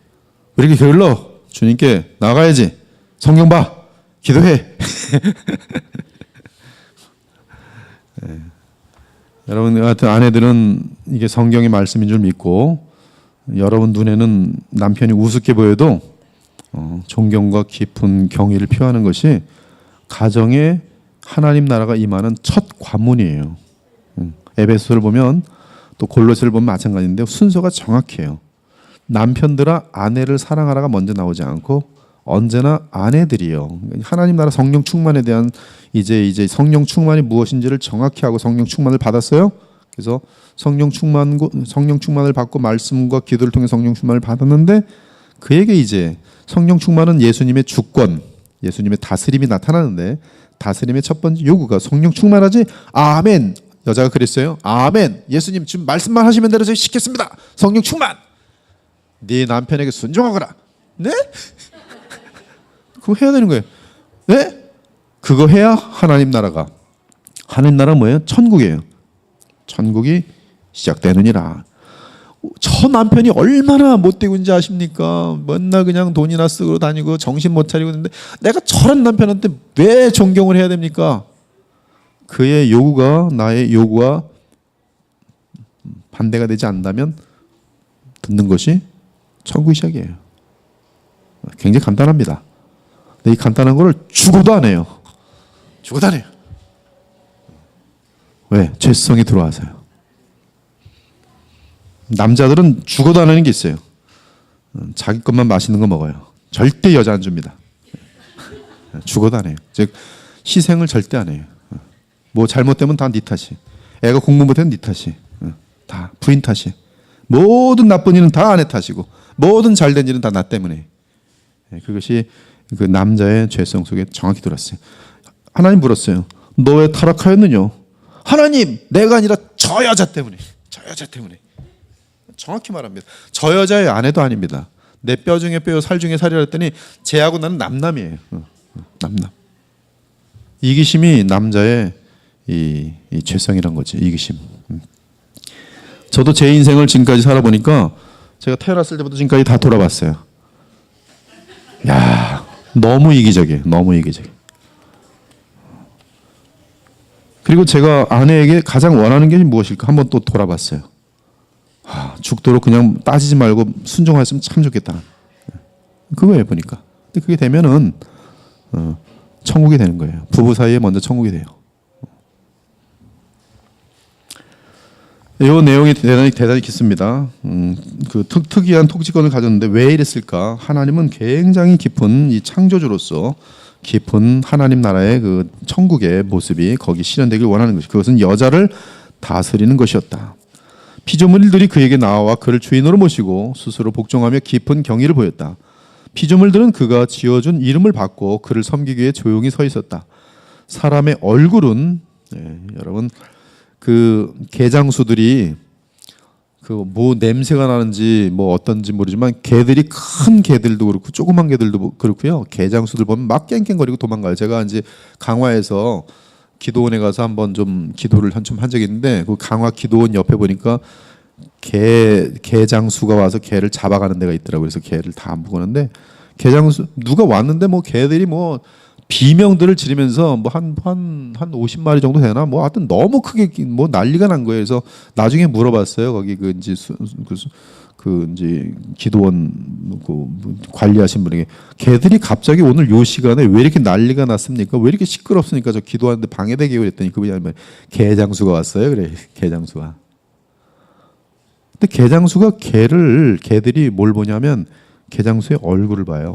왜 이렇게 게을러? 주님께 나가야지. 성경 봐. 기도해. 여러분 같은 아내들은 이게 성경의 말씀인 줄 믿고 여러분 눈에는 남편이 우습게 보여도 존경과 깊은 경의를 표하는 것이 가정에 하나님 나라가 임하는 첫 관문이에요. 에베소서를 보면 또 골로새를 보면 마찬가지인데 순서가 정확해요. 남편들아 아내를 사랑하라가 먼저 나오지 않고 언제나 아내들이요. 하나님 나라 성령 충만에 대한 이제 성령 충만이 무엇인지를 정확히 하고 성령 충만을 받았어요. 그래서 성령 충만을 받고 말씀과 기도를 통해 성령 충만을 받았는데 그에게 이제 성령 충만은 예수님의 주권, 예수님의 다스림이 나타나는데 다스림의 첫 번째 요구가 성령 충만하지? 아멘. 여자가 그랬어요. 아멘. 예수님 지금 말씀만 하시면 되는 저희 시켰습니다. 성령 충만. 네 남편에게 순종하거라. 네? 그거 해야 되는 거예요. 네? 그거 해야 하나님 나라가 뭐예요? 천국이에요. 천국이 시작되느니라. 저 남편이 얼마나 못되고 있는지 아십니까? 맨날 그냥 돈이나 쓰고 다니고 정신 못 차리고 있는데 내가 저런 남편한테 왜 존경을 해야 됩니까? 그의 요구가 나의 요구와 반대가 되지 않는다면 듣는 것이 천국의 시작이에요. 굉장히 간단합니다. 근데 이 간단한 거를 죽어도 안 해요. 죽어도 안 해요. 왜? 죄성이 들어와서요. 남자들은 죽어도 안 하는 게 있어요. 자기 것만 맛있는 거 먹어요. 절대 여자 안 줍니다. 죽어도 안 해요. 즉 희생을 절대 안 해요. 뭐 잘못되면 다 네 탓이. 애가 공부 못하면 네 탓이. 다 부인 탓이. 모든 나쁜 일은 다 아내 탓이고 모든 잘된 일은 다 나 때문에. 그것이 그 남자의 죄성 속에 정확히 들었어요. 하나님 물었어요. 너 왜 타락하였느냐? 하나님, 내가 아니라 저 여자 때문에. 저 여자 때문에. 정확히 말합니다. 저 여자의 아내도 아닙니다. 내 뼈 중에 뼈요 살 중에 살이라 했더니 쟤하고 나는 남남이에요. 남남. 이기심이 남자의 이 죄성이란 거지. 이기심. 저도 제 인생을 지금까지 살아보니까 제가 태어났을 때부터 지금까지 다 돌아봤어요. 야, 너무 이기적이에요. 너무 이기적이에요. 그리고 제가 아내에게 가장 원하는 게 무엇일까 한번 또 돌아봤어요. 죽도록 그냥 따지지 말고 순종했으면 참 좋겠다. 그거예요 보니까. 근데 그게 되면은 천국이 되는 거예요. 부부 사이에 먼저 천국이 돼요. 이 내용이 대단히 깊습니다. 그 특이한 통치권을 가졌는데 왜 이랬을까? 하나님은 굉장히 깊은 이 창조주로서 깊은 하나님 나라의 그 천국의 모습이 거기 실현되길 원하는 것이 그것은 여자를 다스리는 것이었다. 피조물들이 그에게 나와 그를 주인으로 모시고 스스로 복종하며 깊은 경의를 보였다. 피조물들은 그가 지어준 이름을 받고 그를 섬기기 위해 조용히 서 있었다. 사람의 얼굴은 여러분 그 개장수들이 그 뭐 냄새가 나는지 뭐 어떤지 모르지만 개들이 큰 개들도 그렇고 조그만 개들도 그렇고요. 개장수들 보면 막 깽깽거리고 도망가요. 제가 이제 강화에서 기도원에 가서 한번 좀 기도를 좀 한 적이 있는데 그 강화 기도원 옆에 보니까 개장수가 와서 개를 잡아가는 데가 있더라고요. 그래서 개를 다 묶었는데 개장수 누가 왔는데 뭐 개들이 뭐 비명들을 지르면서 뭐 한 50마리 정도 되나 뭐 하여튼 너무 크게 뭐 난리가 난 거예요. 그래서 나중에 물어봤어요. 거기 그 이제 기도원 그 관리하신 분에게 개들이 갑자기 오늘 요 시간에 왜 이렇게 난리가 났습니까? 왜 이렇게 시끄럽습니까? 저 기도하는데 방해되게 그랬더니 그분이 개장수가 왔어요. 그래 개장수가. 근데 개장수가 개들이 뭘 보냐면 개장수의 얼굴을 봐요.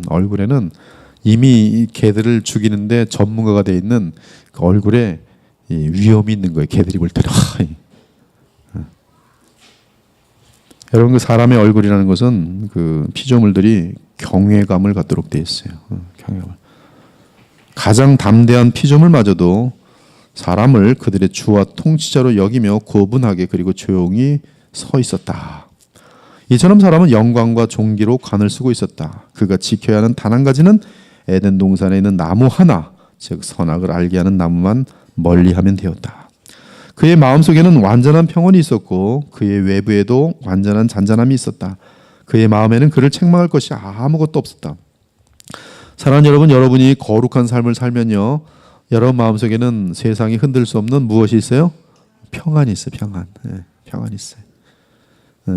얼굴에는 이미 개들을 죽이는데 전문가가 돼 있는 그 얼굴에 이 위험이 있는 거예요. 개들이 볼 때는. 여러분 그 사람의 얼굴이라는 것은 그 피조물들이 경외감을 갖도록 돼 있어요. 경외감. 가장 담대한 피조물마저도 사람을 그들의 주와 통치자로 여기며 고분하게 그리고 조용히 서 있었다. 이처럼 사람은 영광과 존귀로 관을 쓰고 있었다. 그가 지켜야 하는 단 한 가지는 에덴 동산에 있는 나무 하나, 즉 선악을 알게 하는 나무만 멀리하면 되었다. 그의 마음속에는 완전한 평온이 있었고 그의 외부에도 완전한 잔잔함이 있었다. 그의 마음에는 그를 책망할 것이 아무것도 없었다. 사랑하는 여러분, 여러분이 거룩한 삶을 살면요, 여러분 마음속에는 세상이 흔들 수 없는 무엇이 있어요? 평안이 있어요. 평안. 평안이 있어요.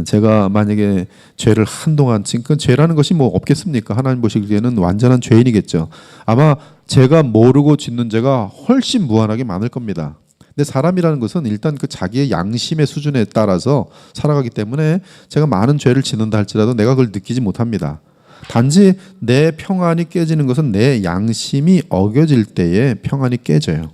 제가 만약에 죄를 한동안 지금 죄라는 것이 뭐 없겠습니까? 하나님 보시기에는 완전한 죄인이겠죠. 아마 제가 모르고 짓는 죄가 훨씬 무한하게 많을 겁니다. 근데 사람이라는 것은 일단 그 자기의 양심의 수준에 따라서 살아가기 때문에 제가 많은 죄를 짓는다 할지라도 내가 그걸 느끼지 못합니다. 단지 내 평안이 깨지는 것은 내 양심이 어겨질 때에 평안이 깨져요.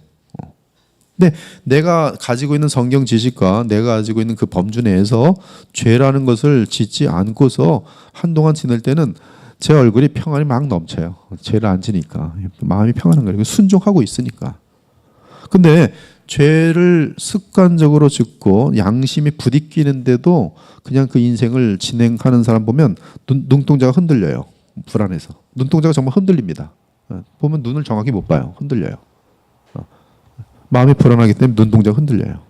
근데 내가 가지고 있는 성경 지식과 내가 가지고 있는 그 범주 내에서 죄라는 것을 짓지 않고서 한동안 지낼 때는 제 얼굴이 평안이 막 넘쳐요. 죄를 안 지니까 마음이 평안한 거예요. 순종하고 있으니까. 근데 죄를 습관적으로 짓고 양심이 부딪히는데도 그냥 그 인생을 진행하는 사람 보면 눈동자가 흔들려요. 불안해서. 눈동자가 정말 흔들립니다. 보면 눈을 정확히 못 봐요. 흔들려요. 마음이 불안하기 때문에 눈동자가 흔들려요.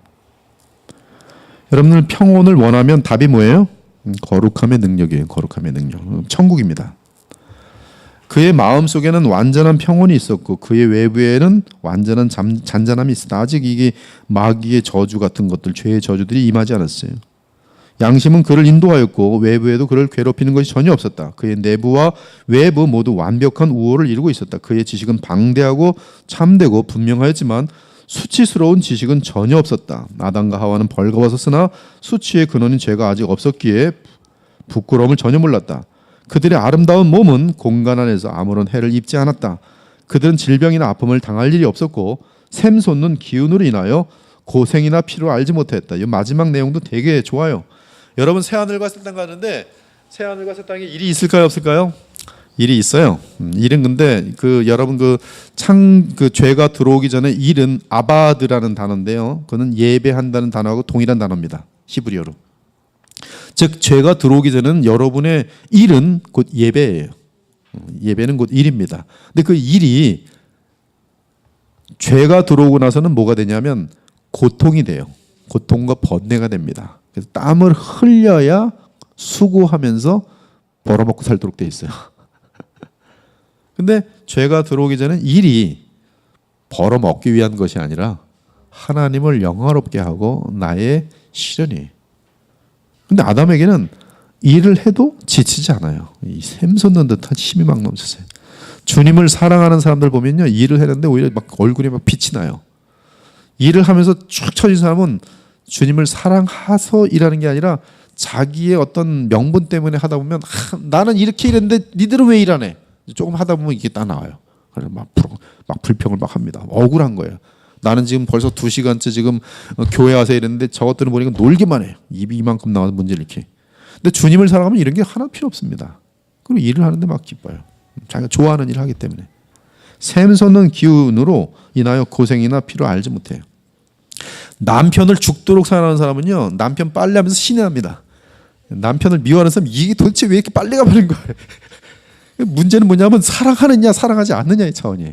여러분들 평온을 원하면 답이 뭐예요? 거룩함의 능력이에요. 거룩함의 능력. 천국입니다. 그의 마음속에는 완전한 평온이 있었고 그의 외부에는 완전한 잔잔함이 있었다. 아직 이게 마귀의 저주 같은 것들, 죄의 저주들이 임하지 않았어요. 양심은 그를 인도하였고 외부에도 그를 괴롭히는 것이 전혀 없었다. 그의 내부와 외부 모두 완벽한 우호를 이루고 있었다. 그의 지식은 방대하고 참되고 분명하였지만 수치스러운 지식은 전혀 없었다. 아담과 하와는 벌거벗었으나 수치의 근원인 죄가 아직 없었기에 부끄러움을 전혀 몰랐다. 그들의 아름다운 몸은 공간 안에서 아무런 해를 입지 않았다. 그들은 질병이나 아픔을 당할 일이 없었고 샘솟는 기운으로 인하여 고생이나 피로 알지 못했다. 이 마지막 내용도 되게 좋아요. 여러분 새하늘과 새 땅 가는데 새하늘과 새 땅에 일이 있을까요, 없을까요? 일이 있어요. 일은 근데 그 여러분 그 죄가 들어오기 전에 일은 아바드라는 단어인데요. 그거는 예배한다는 단어하고 동일한 단어입니다. 히브리어로. 즉 죄가 들어오기 전에는 여러분의 일은 곧 예배예요. 예배는 곧 일입니다. 근데 그 일이 죄가 들어오고 나서는 뭐가 되냐면 고통이 돼요. 고통과 번뇌가 됩니다. 그래서 땀을 흘려야 수고하면서 벌어먹고 살도록 돼 있어요. 근데 죄가 들어오기 전에 일이 벌어먹기 위한 것이 아니라 하나님을 영화롭게 하고 나의 실현이에요. 근데 아담에게는 일을 해도 지치지 않아요. 이 샘솟는 듯한 힘이 막 넘쳤어요. 주님을 사랑하는 사람들 보면요, 일을 했는데 오히려 막 얼굴에 막 빛이 나요. 일을 하면서 쭉 처진 사람은 주님을 사랑해서 일하는 게 아니라 자기의 어떤 명분 때문에 하다 보면 나는 이렇게 일했는데 니들은 왜 일하네? 조금 하다 보면 이게 딱 나와요. 그래서 막 불평을 막 합니다. 억울한 거예요. 나는 지금 벌써 2시간째 지금 교회 와서 이랬는데 저것들은 보니까 놀기만 해요. 입이 이만큼 나와서 문제를 일으키. 근데 주님을 사랑하면 이런 게 하나 필요 없습니다. 그리고 일을 하는데 막 기뻐요. 자기가 좋아하는 일을 하기 때문에. 샘솟는 기운으로 인하여 고생이나 피로 알지 못해요. 남편을 죽도록 사랑하는 사람은요, 남편 빨래하면서 신뢰합니다. 남편을 미워하는 사람 이게 도대체 왜 이렇게 빨래가 많은 거예요? 문제는 뭐냐면 사랑하느냐 사랑하지 않느냐의 차원이에요.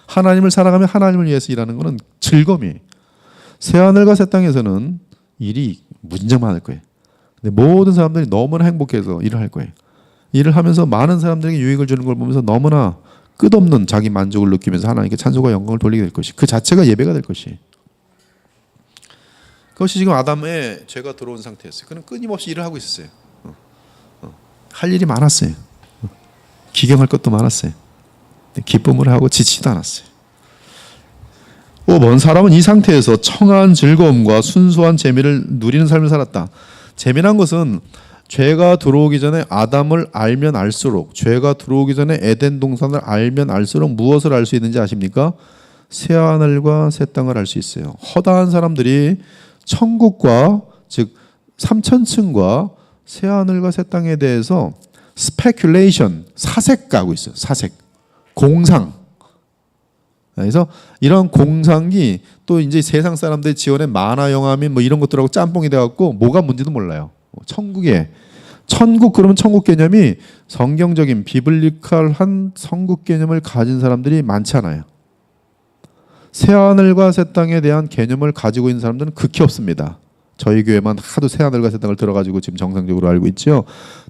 하나님을 사랑하면 하나님을 위해서 일하는 것은 즐거움이에요. 새하늘과 새 땅에서는 일이 무진장 많을 거예요. 근데 모든 사람들이 너무나 행복해서 일을 할 거예요. 일을 하면서 많은 사람들에게 유익을 주는 걸 보면서 너무나 끝없는 자기 만족을 느끼면서 하나님께 찬송과 영광을 돌리게 될 것이, 그 자체가 예배가 될 것이. 그것이 지금 아담의 죄가 들어온 상태였어요. 그는 끊임없이 일을 하고 있었어요. 할 일이 많았어요. 기경할 것도 많았어요. 기쁨을 하고 지치지도 않았어요. 5번, 사람은 이 상태에서 청아한 즐거움과 순수한 재미를 누리는 삶을 살았다. 재미난 것은 죄가 들어오기 전에 아담을 알면 알수록, 죄가 들어오기 전에 에덴 동산을 알면 알수록 무엇을 알 수 있는지 아십니까? 새하늘과 새 땅을 알 수 있어요. 허다한 사람들이 천국과 즉 3천층과 새하늘과 새 땅에 대해서 스페큘레이션, 사색하고 있어요. 사색, 공상. 그래서 이런 공상이 또 이제 세상 사람들이 지어낸 만화 영화 및 뭐 이런 것들하고 짬뽕이 돼갖고 뭐가 뭔지도 몰라요. 천국에 천국 그러면 천국 개념이 성경적인 비블리컬한 천국 개념을 가진 사람들이 많지 않아요. 새하늘과 새 땅에 대한 개념을 가지고 있는 사람들은 극히 없습니다. 저희 교회만 하도 새하늘과 새 땅을 들어가지고 지금 정상적으로 알고 있죠.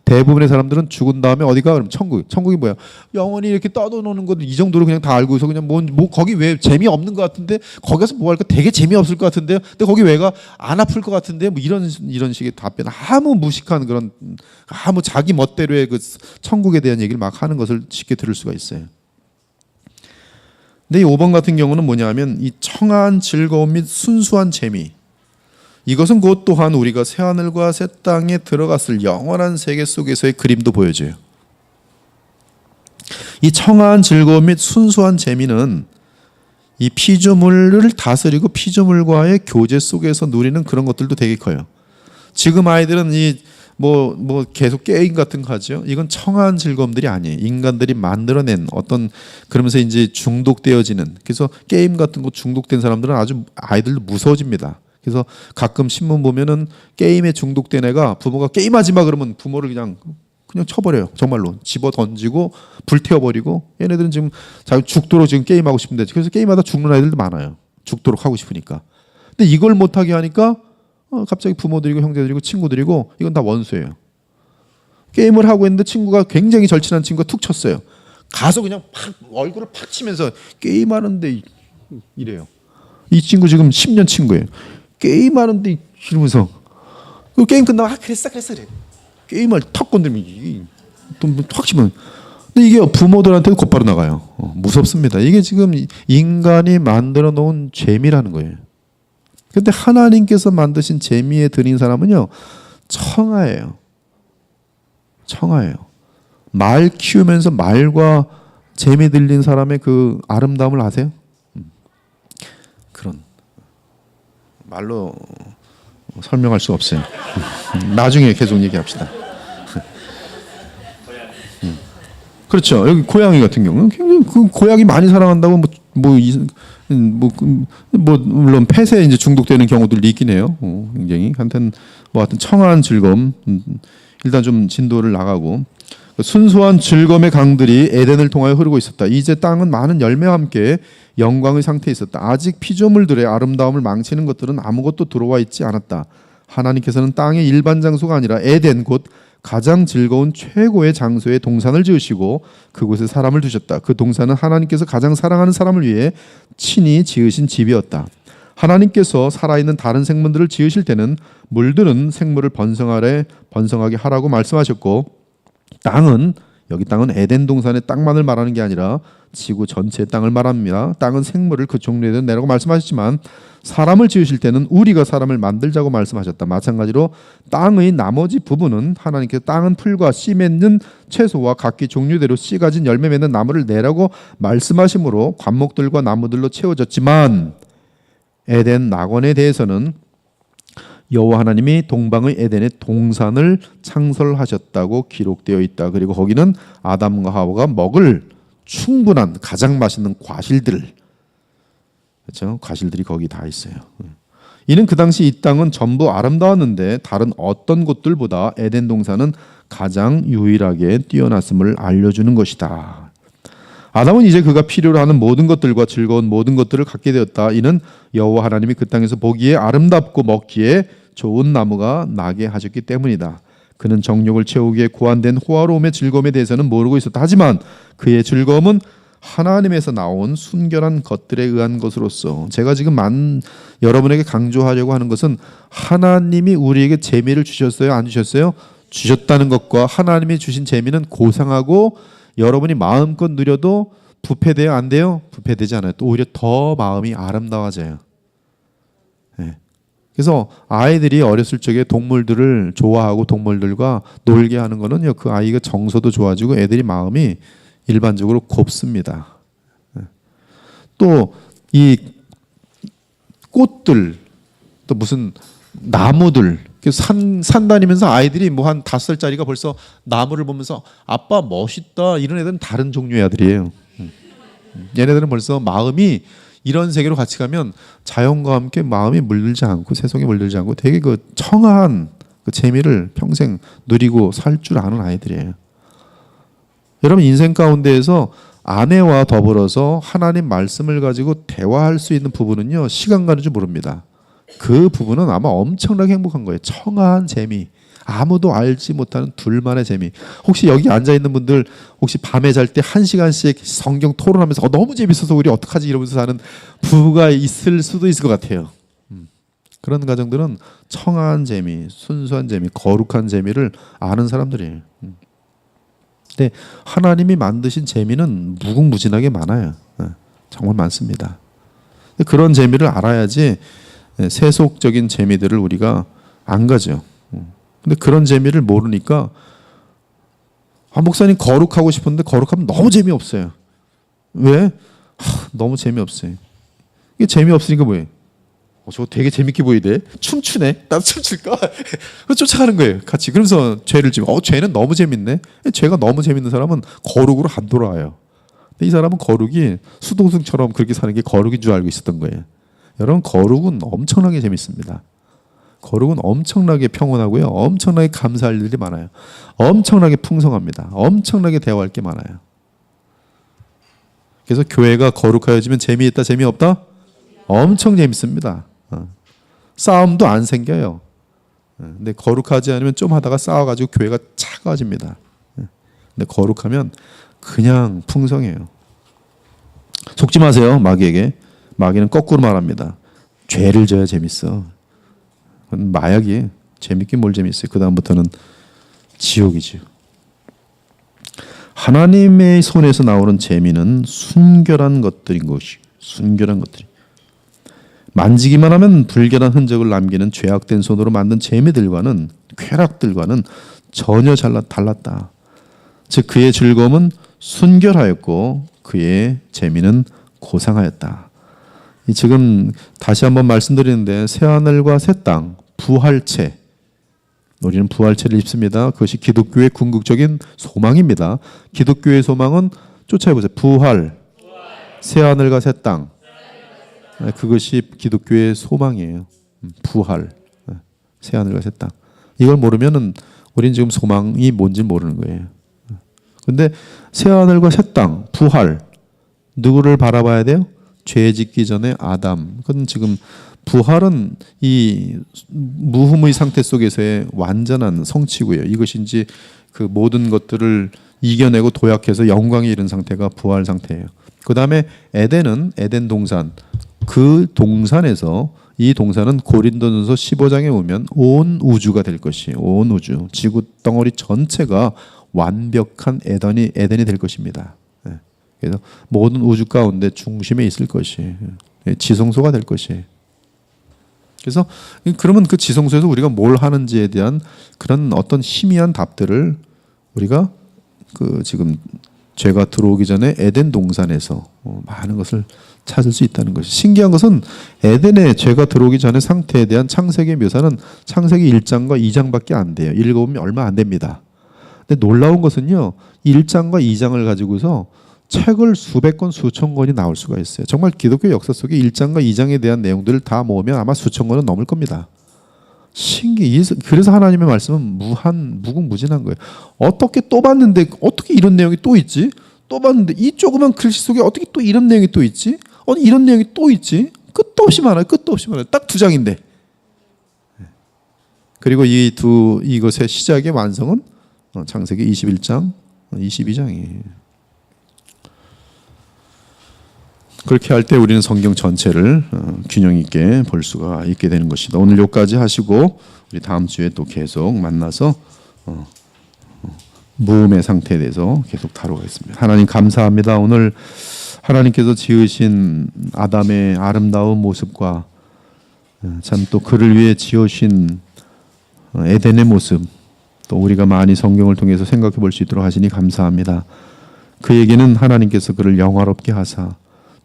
대부분의 사람들은 죽은 다음에 어디가? 그럼 천국. 천국이 뭐야? 영원히 이렇게 떠도노는 것도 이 정도로 그냥 다 알고서 그냥 뭐 거기 왜 재미없는 것 같은데 거기 가서 뭐 할까? 되게 재미없을 것 같은데요. 근데 거기 왜가? 안 아플 것 같은데 뭐 이런 식의 답변. 아무 무식한 그런 아무 자기 멋대로의 그 천국에 대한 얘기를 막 하는 것을 쉽게 들을 수가 있어요. 근데 이 5번 같은 경우는 뭐냐면 이 청아한 즐거움 및 순수한 재미, 이것은 곧 또한 우리가 새하늘과 새 땅에 들어갔을 영원한 세계 속에서의 그림도 보여줘요. 이 청아한 즐거움 및 순수한 재미는 이 피조물을 다스리고 피조물과의 교제 속에서 누리는 그런 것들도 되게 커요. 지금 아이들은 이 뭐 계속 게임 같은 거 하죠. 이건 청아한 즐거움들이 아니에요. 인간들이 만들어낸 어떤, 그러면서 이제 중독되어지는, 그래서 게임 같은 거 중독된 사람들은 아주 아이들도 무서워집니다. 그래서 가끔 신문 보면은 게임에 중독된 애가 부모가 게임하지 마 그러면 부모를 그냥 쳐버려요. 정말로 집어 던지고 불태워버리고, 얘네들은 지금 자기 죽도록 지금 게임하고 싶은데, 그래서 게임하다 죽는 아이들도 많아요. 죽도록 하고 싶으니까. 근데 이걸 못하게 하니까 갑자기 부모들이고 형제들이고 친구들이고 이건 다 원수예요. 게임을 하고 있는데 친구가, 굉장히 절친한 친구가 툭 쳤어요. 가서 그냥 팍 얼굴을 팍 치면서 게임하는데 이래요. 이 친구 지금 10년 친구예요. 게임하는데 이러면서 그 게임 끝나고 그랬어 그래. 게임을 턱 건드리면 또확 치면, 근데 이게 부모들한테도 곧바로 나가요. 무섭습니다. 이게 지금 인간이 만들어 놓은 재미라는 거예요. 근데 하나님께서 만드신 재미에 들인 사람은요, 청아예요. 청아예요. 말 키우면서 말과 재미 들린 사람의 그 아름다움을 아세요? 그런 말로 설명할 수 없어요. 나중에 계속 얘기합시다. 그렇죠. 여기 고양이 같은 경우는 굉장히 그 고양이 많이 사랑한다고 물론 펫에 이제 중독되는 경우들이 있긴 해요. 굉장히 한ten 뭐 하여튼 청아한 즐거움, 일단 좀 진도를 나가고, 순수한 즐거움의 강들이 에덴을 통하여 흐르고 있었다. 이제 땅은 많은 열매와 함께 영광의 상태에 있었다. 아직 피조물들의 아름다움을 망치는 것들은 아무것도 들어와 있지 않았다. 하나님께서는 땅의 일반 장소가 아니라 에덴, 곧 가장 즐거운 최고의 장소에 동산을 지으시고 그곳에 사람을 두셨다. 그 동산은 하나님께서 가장 사랑하는 사람을 위해 친히 지으신 집이었다. 하나님께서 살아있는 다른 생물들을 지으실 때는 물들은 생물을 번성하게 하라고 말씀하셨고, 여기 땅은 에덴 동산의 땅만을 말하는 게 아니라 지구 전체의 땅을 말합니다. 땅은 생물을 그 종류에 대해 내라고 말씀하셨지만 사람을 지으실 때는 우리가 사람을 만들자고 말씀하셨다. 마찬가지로 땅의 나머지 부분은 하나님께서 땅은 풀과 씨 맺는 채소와 각기 종류대로 씨 가진 열매 맺는 나무를 내라고 말씀하심으로 관목들과 나무들로 채워졌지만, 에덴 낙원에 대해서는 여호와 하나님이 동방의 에덴의 동산을 창설하셨다고 기록되어 있다. 그리고 거기는 아담과 하와가 먹을 충분한 가장 맛있는 과실들, 그렇죠? 과실들이 거기 다 있어요. 이는 그 당시 이 땅은 전부 아름다웠는데 다른 어떤 곳들보다 에덴 동산은 가장 유일하게 뛰어났음을 알려주는 것이다. 아담은 이제 그가 필요로 하는 모든 것들과 즐거운 모든 것들을 갖게 되었다. 이는 여호와 하나님이 그 땅에서 보기에 아름답고 먹기에 좋은 나무가 나게 하셨기 때문이다. 그는 정욕을 채우기에 고안된 호화로움의 즐거움에 대해서는 모르고 있었다. 하지만 그의 즐거움은 하나님에서 나온 순결한 것들에 의한 것으로서, 제가 지금 여러분에게 강조하려고 하는 것은 하나님이 우리에게 재미를 주셨어요? 안 주셨어요? 주셨다는 것과 하나님이 주신 재미는 고상하고 여러분이 마음껏 누려도 부패돼요? 안 돼요? 부패되지 않아요. 또 오히려 더 마음이 아름다워져요. 네. 그래서 아이들이 어렸을 적에 동물들을 좋아하고 동물들과 놀게 하는 거는요, 그 아이가 정서도 좋아지고 애들이 마음이 일반적으로 곱습니다. 네. 또 이 꽃들, 또 무슨 나무들, 산 다니면서 아이들이 뭐 한 5살짜리가 벌써 나무를 보면서 아빠 멋있다, 이런 애들은 다른 종류의 아들이에요. 얘네들은 벌써 마음이 이런 세계로 같이 가면 자연과 함께 마음이 물들지 않고 세속에 물들지 않고 되게 그 청아한 그 재미를 평생 누리고 살 줄 아는 아이들이에요. 여러분 인생 가운데에서 아내와 더불어서 하나님 말씀을 가지고 대화할 수 있는 부분은요, 시간 가는 줄 모릅니다. 그 부분은 아마 엄청나게 행복한 거예요. 청아한 재미, 아무도 알지 못하는 둘만의 재미. 혹시 여기 앉아 있는 분들 혹시 밤에 잘 때 1시간씩 성경 토론하면서 너무 재밌어서 우리 어떡하지 이러면서 사는 부부가 있을 수도 있을 것 같아요. 그런 가정들은 청아한 재미, 순수한 재미, 거룩한 재미를 아는 사람들이에요. 근데 하나님이 만드신 재미는 무궁무진하게 많아요. 정말 많습니다. 그런 재미를 알아야지 세속적인 재미들을 우리가 안 가죠. 근데 그런 재미를 모르니까 목사님 거룩하고 싶은데 거룩하면 너무 재미없어요. 왜? 너무 재미없어요. 이게 재미없으니까 뭐예요? 저거 되게 재밌게 보이대. 춤추네. 나도 춤출까? 쫓아가는 거예요. 같이. 그러면서 죄를 지면 죄는 너무 재밌네. 죄가 너무 재밌는 사람은 거룩으로 안 돌아와요. 근데 이 사람은 거룩이 수동승처럼 그렇게 사는 게 거룩인 줄 알고 있었던 거예요. 여러분 거룩은 엄청나게 재밌습니다. 거룩은 엄청나게 평온하고요. 엄청나게 감사할 일이 많아요. 엄청나게 풍성합니다. 엄청나게 대화할 게 많아요. 그래서 교회가 거룩하여지면 재미있다, 재미없다? 엄청 재밌습니다. 싸움도 안 생겨요. 근데 거룩하지 않으면 좀 하다가 싸워가지고 교회가 차가워집니다. 근데 거룩하면 그냥 풍성해요. 속지 마세요, 마귀에게. 마귀는 거꾸로 말합니다. 죄를 져야 재밌어. 그건 마약이에요. 재밌긴 뭘 재밌어요. 그 다음부터는 지옥이죠. 하나님의 손에서 나오는 재미는 순결한 것들인 것이. 순결한 것들이. 만지기만 하면 불결한 흔적을 남기는 죄악된 손으로 만든 재미들과는, 쾌락들과는 전혀 달랐다. 즉 그의 즐거움은 순결하였고 그의 재미는 고상하였다. 지금 다시 한번 말씀드리는데 새하늘과 새 땅, 부활체, 우리는 부활체를 입습니다. 그것이 기독교의 궁극적인 소망입니다. 기독교의 소망은 쫓아해보세요. 부활, 새하늘과 새 땅. 그것이 기독교의 소망이에요. 부활, 새하늘과 새 땅. 이걸 모르면은 우리는 지금 소망이 뭔지 모르는 거예요. 근데 새하늘과 새 땅, 부활, 누구를 바라봐야 돼요? 죄 짓기 전에 아담. 그건 지금 부활은 이 무흠의 상태 속에서의 완전한 성취고요. 이것이 이제 그 모든 것들을 이겨내고 도약해서 영광에 이른 상태가 부활 상태예요. 그 다음에 에덴은 에덴 동산. 그 동산에서 이 동산은 고린도전서 15장에 오면 온 우주가 될 것이에요. 온 우주, 지구 덩어리 전체가 완벽한 에덴이 될 것입니다. 그래서 모든 우주 가운데 중심에 있을 것이에요. 지성소가 될 것이에요. 그래서 그러면 그 지성소에서 우리가 뭘 하는지에 대한 그런 어떤 희미한 답들을 우리가 그 지금 죄가 들어오기 전에 에덴 동산에서 많은 것을 찾을 수 있다는 것이. 신기한 것은 에덴에 죄가 들어오기 전의 상태에 대한 창세기 묘사는 창세기 1장과 2장밖에 안 돼요. 읽어보면 얼마 안 됩니다. 근데 놀라운 것은요, 1장과 2장을 가지고서 책을 수백 권, 수천 권이 나올 수가 있어요. 정말 기독교 역사 속에 1장과 2장에 대한 내용들을 다 모으면 아마 수천 권은 넘을 겁니다. 신기해. 그래서 하나님의 말씀은 무궁무진한 거예요. 어떻게 또 봤는데 어떻게 이런 내용이 또 있지? 또 봤는데 이 조그만 글씨 속에 어떻게 또 이런 내용이 또 있지? 이런 내용이 또 있지? 끝도 없이 많아요. 끝도 없이 많아요. 딱 2장인데. 그리고 이것의 시작의 완성은 창세기 21장, 22장이에요. 그렇게 할 때 우리는 성경 전체를 균형 있게 볼 수가 있게 되는 것이다. 오늘 여기까지 하시고 우리 다음 주에 또 계속 만나서 무음의 상태에 대해서 계속 다루겠습니다. 하나님 감사합니다. 오늘 하나님께서 지으신 아담의 아름다운 모습과 참 또 그를 위해 지으신 에덴의 모습, 또 우리가 많이 성경을 통해서 생각해 볼 수 있도록 하시니 감사합니다. 그에게는 하나님께서 그를 영화롭게 하사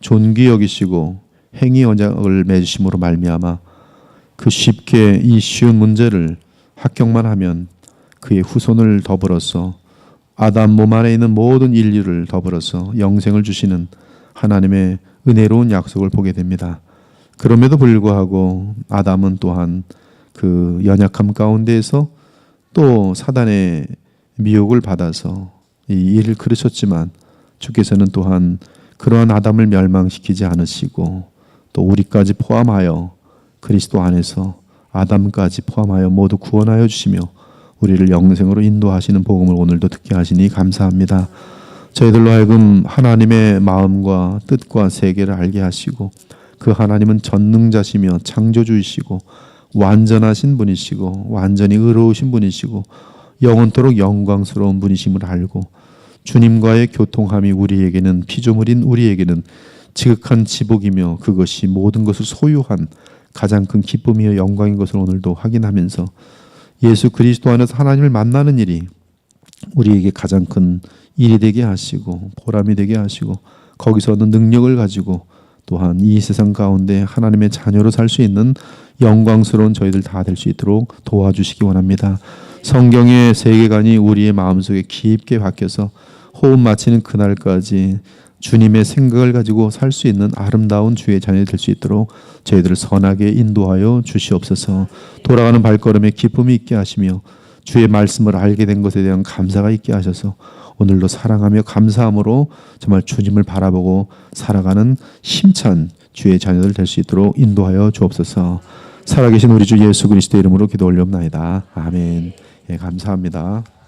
존귀 여기시고 행위 언약을 맺으심으로 말미암아 그 쉽게 이 쉬운 문제를 합격만 하면 그의 후손을 더불어서 아담 몸 안에 있는 모든 인류를 더불어서 영생을 주시는 하나님의 은혜로운 약속을 보게 됩니다. 그럼에도 불구하고 아담은 또한 그 연약함 가운데에서 또 사단의 미혹을 받아서 이 일을 그르쳤지만 주께서는 또한 그러한 아담을 멸망시키지 않으시고 또 우리까지 포함하여 그리스도 안에서 아담까지 포함하여 모두 구원하여 주시며 우리를 영생으로 인도하시는 복음을 오늘도 듣게 하시니 감사합니다. 저희들로 하여금 하나님의 마음과 뜻과 세계를 알게 하시고 그 하나님은 전능자시며 창조주이시고 완전하신 분이시고 완전히 의로우신 분이시고 영원토록 영광스러운 분이심을 알고 주님과의 교통함이 우리에게는 피조물인 우리에게는 지극한 지복이며 그것이 모든 것을 소유한 가장 큰 기쁨이요 영광인 것을 오늘도 확인하면서 예수 그리스도 안에서 하나님을 만나는 일이 우리에게 가장 큰 일이 되게 하시고 보람이 되게 하시고 거기서 얻는 능력을 가지고 또한 이 세상 가운데 하나님의 자녀로 살 수 있는 영광스러운 저희들 다 될 수 있도록 도와주시기 원합니다. 성경의 세계관이 우리의 마음속에 깊게 박혀서 호흡 마치는 그날까지 주님의 생각을 가지고 살 수 있는 아름다운 주의 자녀이 될 수 있도록 저희들을 선하게 인도하여 주시옵소서. 돌아가는 발걸음에 기쁨이 있게 하시며 주의 말씀을 알게 된 것에 대한 감사가 있게 하셔서 오늘도 사랑하며 감사함으로 정말 주님을 바라보고 살아가는 힘찬 주의 자녀들 될 수 있도록 인도하여 주옵소서. 살아계신 우리 주 예수 그리스도의 이름으로 기도 올려옵나이다. 아멘. 예, 감사합니다.